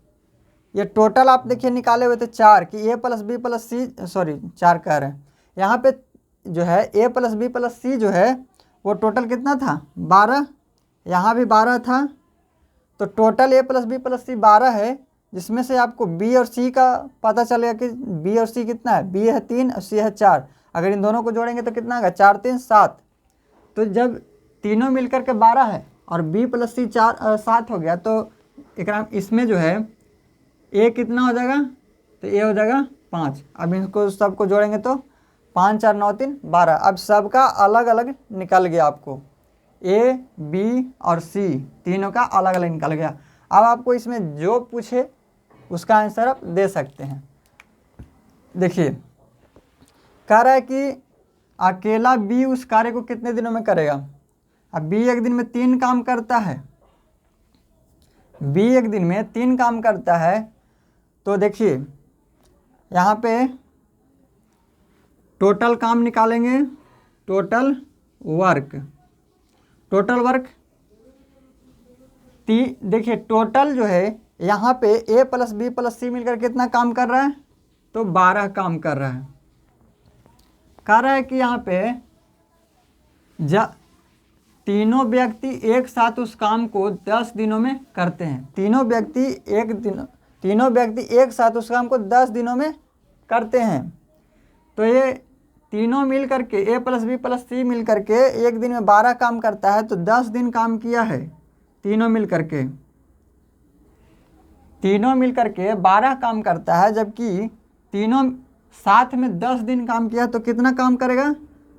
ये टोटल आप देखिए निकाले हुए थे 4 कि ए प्लस बी प्लस सी, 4 कह रहे हैं। यहाँ पे जो है ए प्लस बी प्लस सी जो है वो टोटल कितना था 12, यहाँ भी 12 था, तो total A plus B plus सी 12 है, जिसमें से आपको बी और सी का पता चलेगा कि बी और सी कितना है, बी है 3 और सी है 4। अगर इन दोनों को जोड़ेंगे तो कितना होगा 4 3 7। तो जब तीनों मिलकर के 12 है और बी प्लस सी 7 हो गया, तो इसमें जो है ए कितना हो जाएगा, तो ए हो जाएगा 5। अब इनको सबको जोड़ेंगे तो 5 4 9 3 12। अब सबका अलग अलग निकल गया, आपको ए बी और सी तीनों का अलग अलग निकल गया। अब आपको इसमें जो पूछे उसका आंसर आप दे सकते हैं। देखिए कह रहा है कि अकेला बी उस कार्य को कितने दिनों में करेगा। अब बी एक दिन में 3 काम करता है, बी एक दिन में 3 काम करता है। तो देखिए यहाँ पे टोटल काम निकालेंगे, टोटल वर्क देखिए टोटल जो है यहाँ पे ए प्लस बी प्लस सी मिलकर कितना काम कर रहा है, तो 12 काम कर रहा है। कह रहा है कि यहाँ पे तीनों व्यक्ति एक साथ उस काम को 10 दिनों में करते हैं। तीनों व्यक्ति एक साथ उस काम को 10 दिनों में करते हैं। तो ये तीनों मिल करके ए प्लस बी प्लस सी मिल करके एक दिन में 12 काम करता है, तो 10 दिन काम किया है तीनों मिल करके 12 काम करता है, जबकि तीनों साथ में 10 दिन काम किया तो कितना काम करेगा,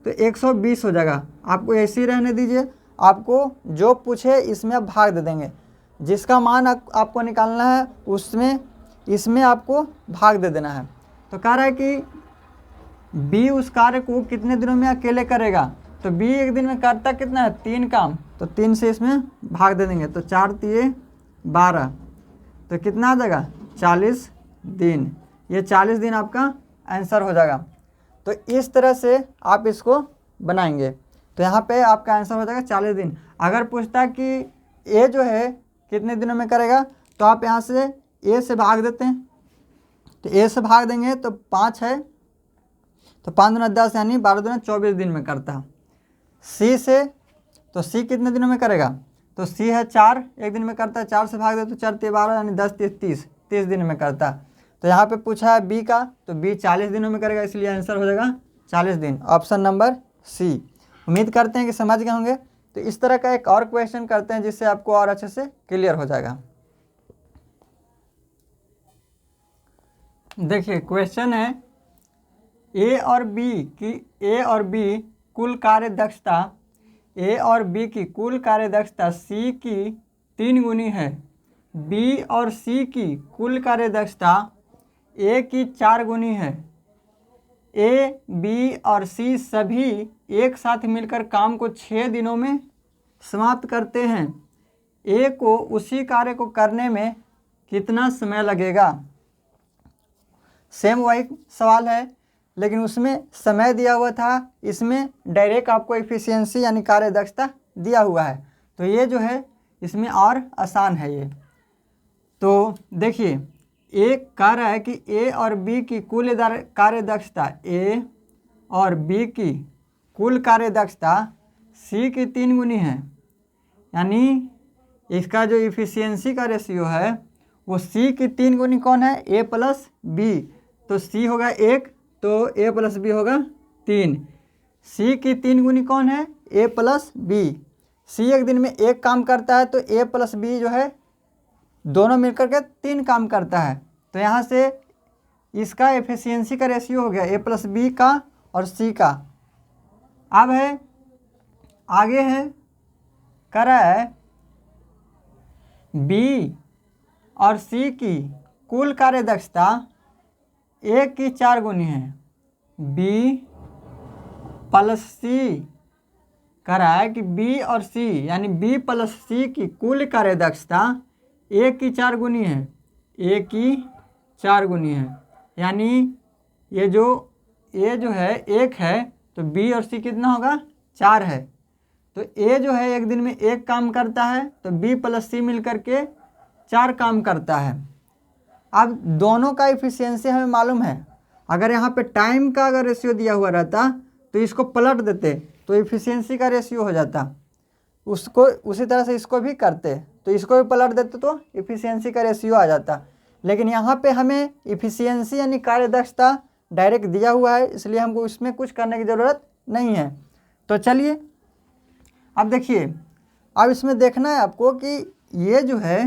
तो 120 हो जाएगा। आपको ऐसे ही रहने दीजिए, आपको जो पूछे इसमें आप भाग दे देंगे, जिसका मान आपको निकालना है इसमें आपको भाग दे देना है। तो कह रहा है कि बी उस कार्य को कितने दिनों में अकेले करेगा, तो बी एक दिन में करता कितना है, 3 काम, तो 3 से इसमें भाग दे देंगे, तो 4 तिये 12, तो कितना आ जाएगा 40 दिन। ये 40 दिन आपका आंसर हो जाएगा। तो इस तरह से आप इसको बनाएंगे, तो यहाँ पे आपका आंसर हो जाएगा 40 दिन। अगर पूछता कि ए जो है कितने दिनों में करेगा, तो आप यहाँ से ए से भाग देते हैं, तो ए से भाग देंगे तो 5 है, तो 5 दूना 10 यानी 12 दूना 24 दिन में करता है। सी से, तो सी कितने दिनों में करेगा, तो सी है 4 एक दिन में करता है, 4 से भाग दे तो 4 तिये 12 यानी 10 तिये 30 दिन में करता है। तो यहाँ पे पूछा है बी का, तो बी 40 दिनों में करेगा, इसलिए आंसर हो जाएगा 40 दिन, ऑप्शन नंबर सी। उम्मीद करते हैं कि समझ गए होंगे। तो इस तरह का एक और क्वेश्चन करते हैं जिससे आपको और अच्छे से क्लियर हो जाएगा। देखिए क्वेश्चन है ए और बी की कुल कार्य दक्षता सी की 3 गुनी है। बी और सी की कुल कार्य दक्षता ए की 4 गुनी है। ए, बी और सी सभी एक साथ मिलकर काम को 6 दिनों में समाप्त करते हैं। ए को उसी कार्य को करने में कितना समय लगेगा। सेम वही सवाल है, लेकिन उसमें समय दिया हुआ था, इसमें डायरेक्ट आपको एफिशिएंसी यानी कार्य दक्षता दिया हुआ है। तो ये जो है इसमें और आसान है ये। तो देखिए एक कह रहा है कि ए और बी की कुल कार्य दक्षता, ए और बी की कुल कार्य दक्षता सी की 3 गुनी है, यानी इसका जो इफिशियंसी का रेशियो है वो सी की 3 गुनी कौन है, ए प्लस बी। तो सी होगा 1 तो ए प्लस बी होगा 3। सी की 3 गुनी कौन है, ए प्लस बी। सी एक दिन में 1 काम करता है, तो ए प्लस बी जो है दोनों मिलकर के 3 काम करता है। तो यहाँ से इसका एफिशिएंसी का रेशियो हो गया ए प्लस बी का और सी का। अब है आगे है कह रहा है बी और सी की कुल कार्य दक्षता ए की 4 गुनी है। बी प्लस सी कह रहा है कि बी और सी यानी बी प्लस सी की कुल कार्य दक्षता ए की 4 गुनी है। ए की 4 गुनी है, यानी ये जो ए जो है 1 है, तो बी और सी कितना होगा 4 है। तो ए जो है एक दिन में 1 काम करता है, तो बी प्लस सी मिल करके 4 काम करता है। अब दोनों का इफिशियंसी हमें मालूम है। अगर यहाँ पे टाइम का अगर रेशियो दिया हुआ रहता तो इसको पलट देते तो इफिशियंसी का रेशियो हो जाता, उसको उसी तरह से इसको भी करते तो इसको भी पलट देते तो इफिशियंसी का रेशियो आ जाता। लेकिन यहाँ पे हमें इफिशियंसी यानी कार्य दक्षता डायरेक्ट दिया हुआ है, इसलिए हमको इसमें कुछ करने की ज़रूरत नहीं है। तो चलिए अब देखिए, अब इसमें देखना है आपको कि ये जो है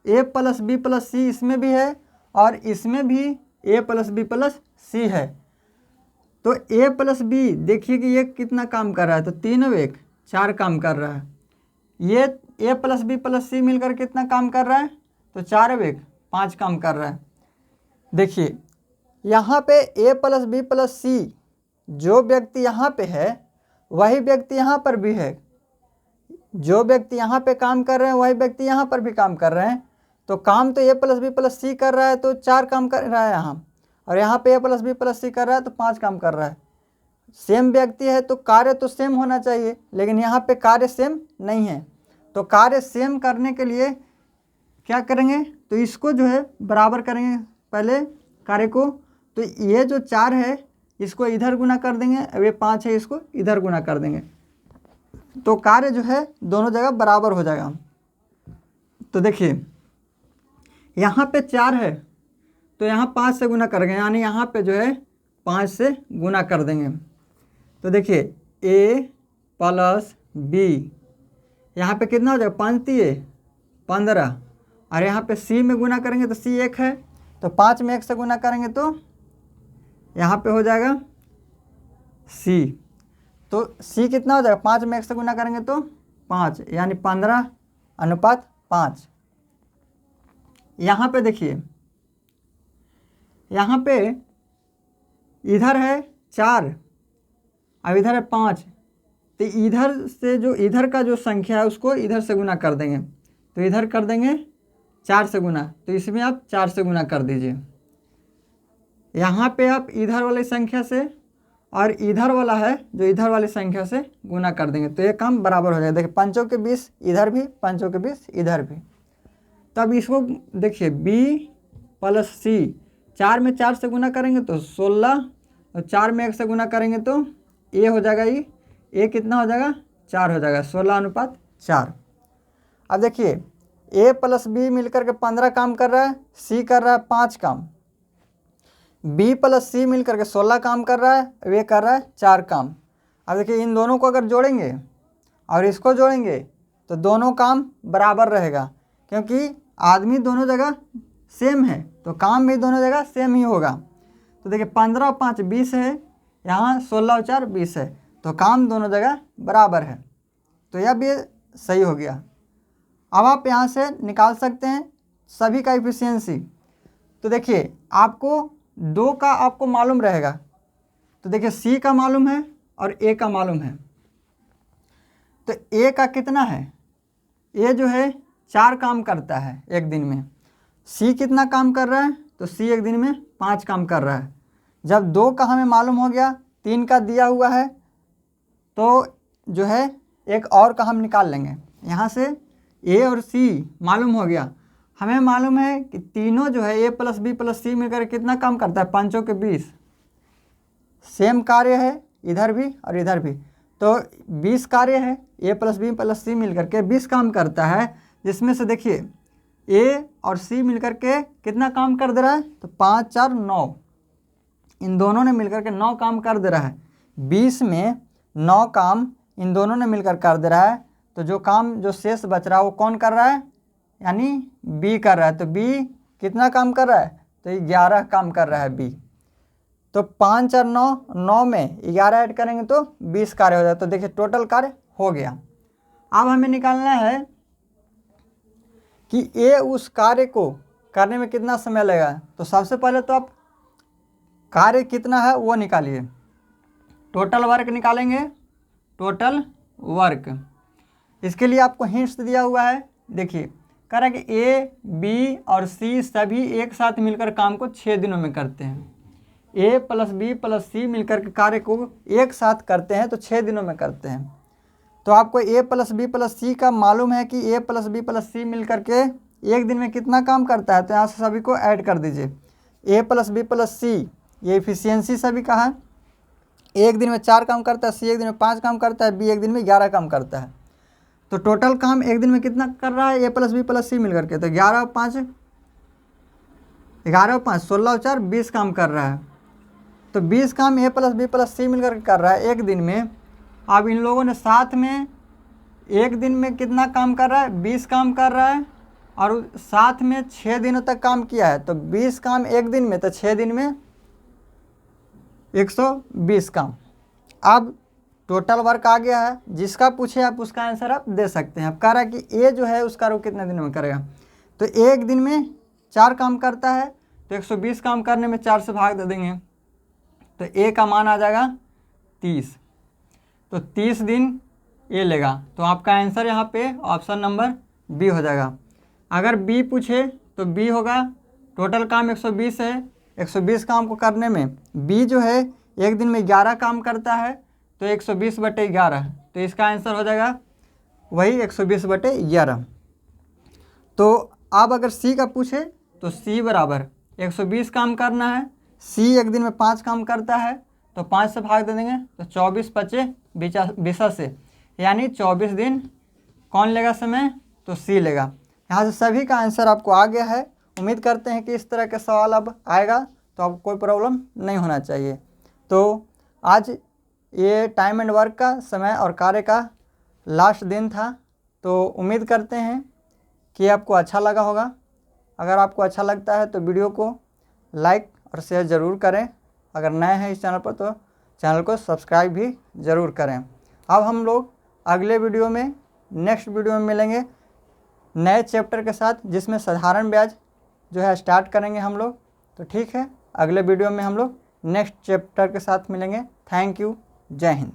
ए प्लस बी प्लस सी इसमें भी है और इसमें भी ए प्लस बी प्लस सी है। तो ए प्लस बी देखिए कि ये कितना काम कर रहा है, तो तीनों एक 4 काम कर रहा है। ये ए प्लस बी प्लस सी मिलकर कितना काम कर रहा है, तो 4 एक 5 काम कर रहा है। देखिए यहाँ पे ए प्लस बी प्लस सी जो व्यक्ति यहाँ पे है वही व्यक्ति यहाँ पर भी है, जो व्यक्ति यहाँ पे काम कर रहे हैं वही व्यक्ति यहाँ पर भी काम कर रहे हैं। तो काम तो ए प्लस बी प्लस सी कर रहा है तो 4 काम कर रहा है यहाँ, और यहाँ पे ए प्लस बी प्लस सी कर रहा है तो 5 काम कर रहा है। सेम व्यक्ति है तो कार्य तो सेम होना चाहिए, लेकिन यहाँ पे कार्य सेम नहीं है। तो कार्य सेम करने के लिए क्या करेंगे, तो इसको जो है बराबर करेंगे पहले कार्य को। तो ये जो 4 है इसको इधर गुना कर देंगे, अब ये 5 है इसको इधर गुना कर देंगे, तो कार्य जो है दोनों जगह बराबर हो जाएगा। तो देखिए यहाँ पे 4 है तो यहाँ 5 से गुना करेंगे, यानी यहाँ पे जो है 5 से गुना कर देंगे। तो देखिए a + b, यहाँ पे कितना हो जाएगा, 5 × 3 = 15, और यहाँ पे c में गुना करेंगे तो c 1 है, तो 5 में 1 से गुना करेंगे तो यहाँ पे हो जाएगा c। तो c कितना हो जाएगा, 5 में 1 से गुना करेंगे तो 5, यानी 15:5। यहाँ पे देखिए, यहाँ पे इधर है 4 अब इधर है 5, तो इधर से जो इधर का जो संख्या है उसको इधर से गुना कर देंगे, तो इधर कर देंगे 4 से गुना, तो इसमें आप 4 से गुना कर दीजिए। यहाँ पे आप इधर वाली संख्या से और इधर वाला है जो इधर वाली संख्या से गुना कर देंगे, तो ये काम बराबर हो जाएगा। देखिए 5 के 20 इधर भी, 5 के 20 इधर भी। तब इसको देखिए b + c, 4 में 4 से गुना करेंगे तो 16, और 4 में 1 से गुना करेंगे तो a हो जाएगा, ये कितना हो जाएगा, 4 हो जाएगा, 16:4। अब देखिए a + b मिलकर के 15 काम कर रहा है, c कर रहा है 5 काम, b + c मिलकर के 16 काम कर रहा है, वे कर रहा है 4 काम। अब देखिए इन दोनों को अगर जोड़ेंगे और इसको जोड़ेंगे तो दोनों काम बराबर रहेगा, क्योंकि आदमी दोनों जगह सेम है तो काम भी दोनों जगह सेम ही होगा। तो देखिए 15 और 5 20 है, यहाँ 16 और 4 20 है, तो काम दोनों जगह बराबर है, तो यह भी सही हो गया। अब आप यहाँ से निकाल सकते हैं सभी का एफिशिएंसी। तो देखिए आपको 2 का आपको मालूम रहेगा, तो देखिए c का मालूम है और a का मालूम है। तो a का कितना है, a जो है 4 काम करता है एक दिन में, c कितना काम कर रहा है, तो c एक दिन में 5 काम कर रहा है। जब 2 का हमें मालूम हो गया, 3 का दिया हुआ है, तो जो है एक और का हम निकाल लेंगे। यहाँ से a और c मालूम हो गया, हमें मालूम है कि तीनों जो है a + b + c मिलकर कितना काम करता है, 5 के 20, सेम कार्य है इधर भी और इधर भी, तो 20 कार्य है, a + b + c मिलकर के 20 काम करता है, जिसमें से देखिए a और c मिलकर के कितना काम कर दे रहा है, तो 5 4 9, इन दोनों ने मिलकर के 9 काम कर दे रहा है। 20 में 9 काम इन दोनों ने मिलकर कर दे रहा है, तो जो काम जो शेष बच रहा है वो कौन कर रहा है, यानी b कर रहा है। तो b कितना काम कर रहा है, तो 11 काम कर रहा है b। तो 5 और 9, 9 में 11 ऐड करेंगे तो 20 कार्य हो जाए। तो देखिए टोटल कार्य हो गया। अब हमें निकालना है कि a उस कार्य को करने में कितना समय लगेगा। तो सबसे पहले तो आप कार्य कितना है वो निकालिए, टोटल वर्क निकालेंगे, टोटल वर्क। इसके लिए आपको हिंट्स दिया हुआ है, देखिए कह रहा है कि a, b और c सभी एक साथ मिलकर काम को 6 दिनों में करते हैं। a + b + c मिलकर के कार्य को एक साथ करते हैं तो 6 दिनों में करते हैं। तो आपको a + b + c का मालूम है कि a + b + c मिलकर के एक दिन में कितना काम करता है, तो यहाँ से सभी को ऐड कर दीजिए। a + b + c ये एफिशिएंसी सभी का है, एक दिन में 4 काम करता है, c एक दिन में 5 काम करता है, b एक दिन में 11 काम करता है। तो टोटल काम एक दिन में कितना कर रहा है a + b + c मिलकर के, तो 11 और 5 16 और 4 20 काम कर रहा है। तो 20 काम a + b + c मिलकर के कर रहा है एक दिन में। अब इन लोगों ने साथ में एक दिन में कितना काम कर रहा है, 20 काम कर रहा है, और साथ में 6 दिनों तक काम किया है। तो 20 काम एक दिन में, तो 6 दिन में 120 काम। अब टोटल वर्क आ गया है, जिसका पूछे आप उसका आंसर आप दे सकते हैं। अब कह रहा है कि ए जो है उसका वो कितने दिन में करेगा, तो एक दिन में 4 काम करता है, तो 120 काम करने में 4 से भाग दे देंगे, तो ए का मान आ जाएगा 30। तो 30 दिन ए लेगा। तो आपका आंसर यहाँ पे ऑप्शन नंबर बी हो जाएगा। अगर बी पूछे तो बी होगा, टोटल काम 120 है, 120 काम को करने में बी जो है एक दिन में 11 काम करता है तो 120/11, तो इसका आंसर हो जाएगा वही 120/11। तो अब अगर सी का पूछे तो सी बराबर 120 काम करना है, सी एक दिन में 5 काम करता है तो 5 से भाग दे देंगे तो 24 बचे 20 से, यानी 24 दिन कौन लेगा समय, तो सी लेगा। यहाँ से सभी का आंसर आपको आ गया है। उम्मीद करते हैं कि इस तरह के सवाल अब आएगा तो आपको कोई प्रॉब्लम नहीं होना चाहिए। तो आज ये टाइम एंड वर्क का समय और कार्य का लास्ट दिन था। तो उम्मीद करते हैं कि आपको अच्छा लगा होगा। अगर आपको अच्छा लगता है तो वीडियो को लाइक और शेयर ज़रूर करें। अगर नए हैं इस चैनल पर तो चैनल को सब्सक्राइब भी ज़रूर करें। अब हम लोग अगले वीडियो में नेक्स्ट वीडियो में मिलेंगे नए चैप्टर के साथ, जिसमें साधारण ब्याज जो है स्टार्ट करेंगे हम लोग। तो ठीक है, अगले वीडियो में हम लोग नेक्स्ट चैप्टर के साथ मिलेंगे। Thank you. जय हिंद।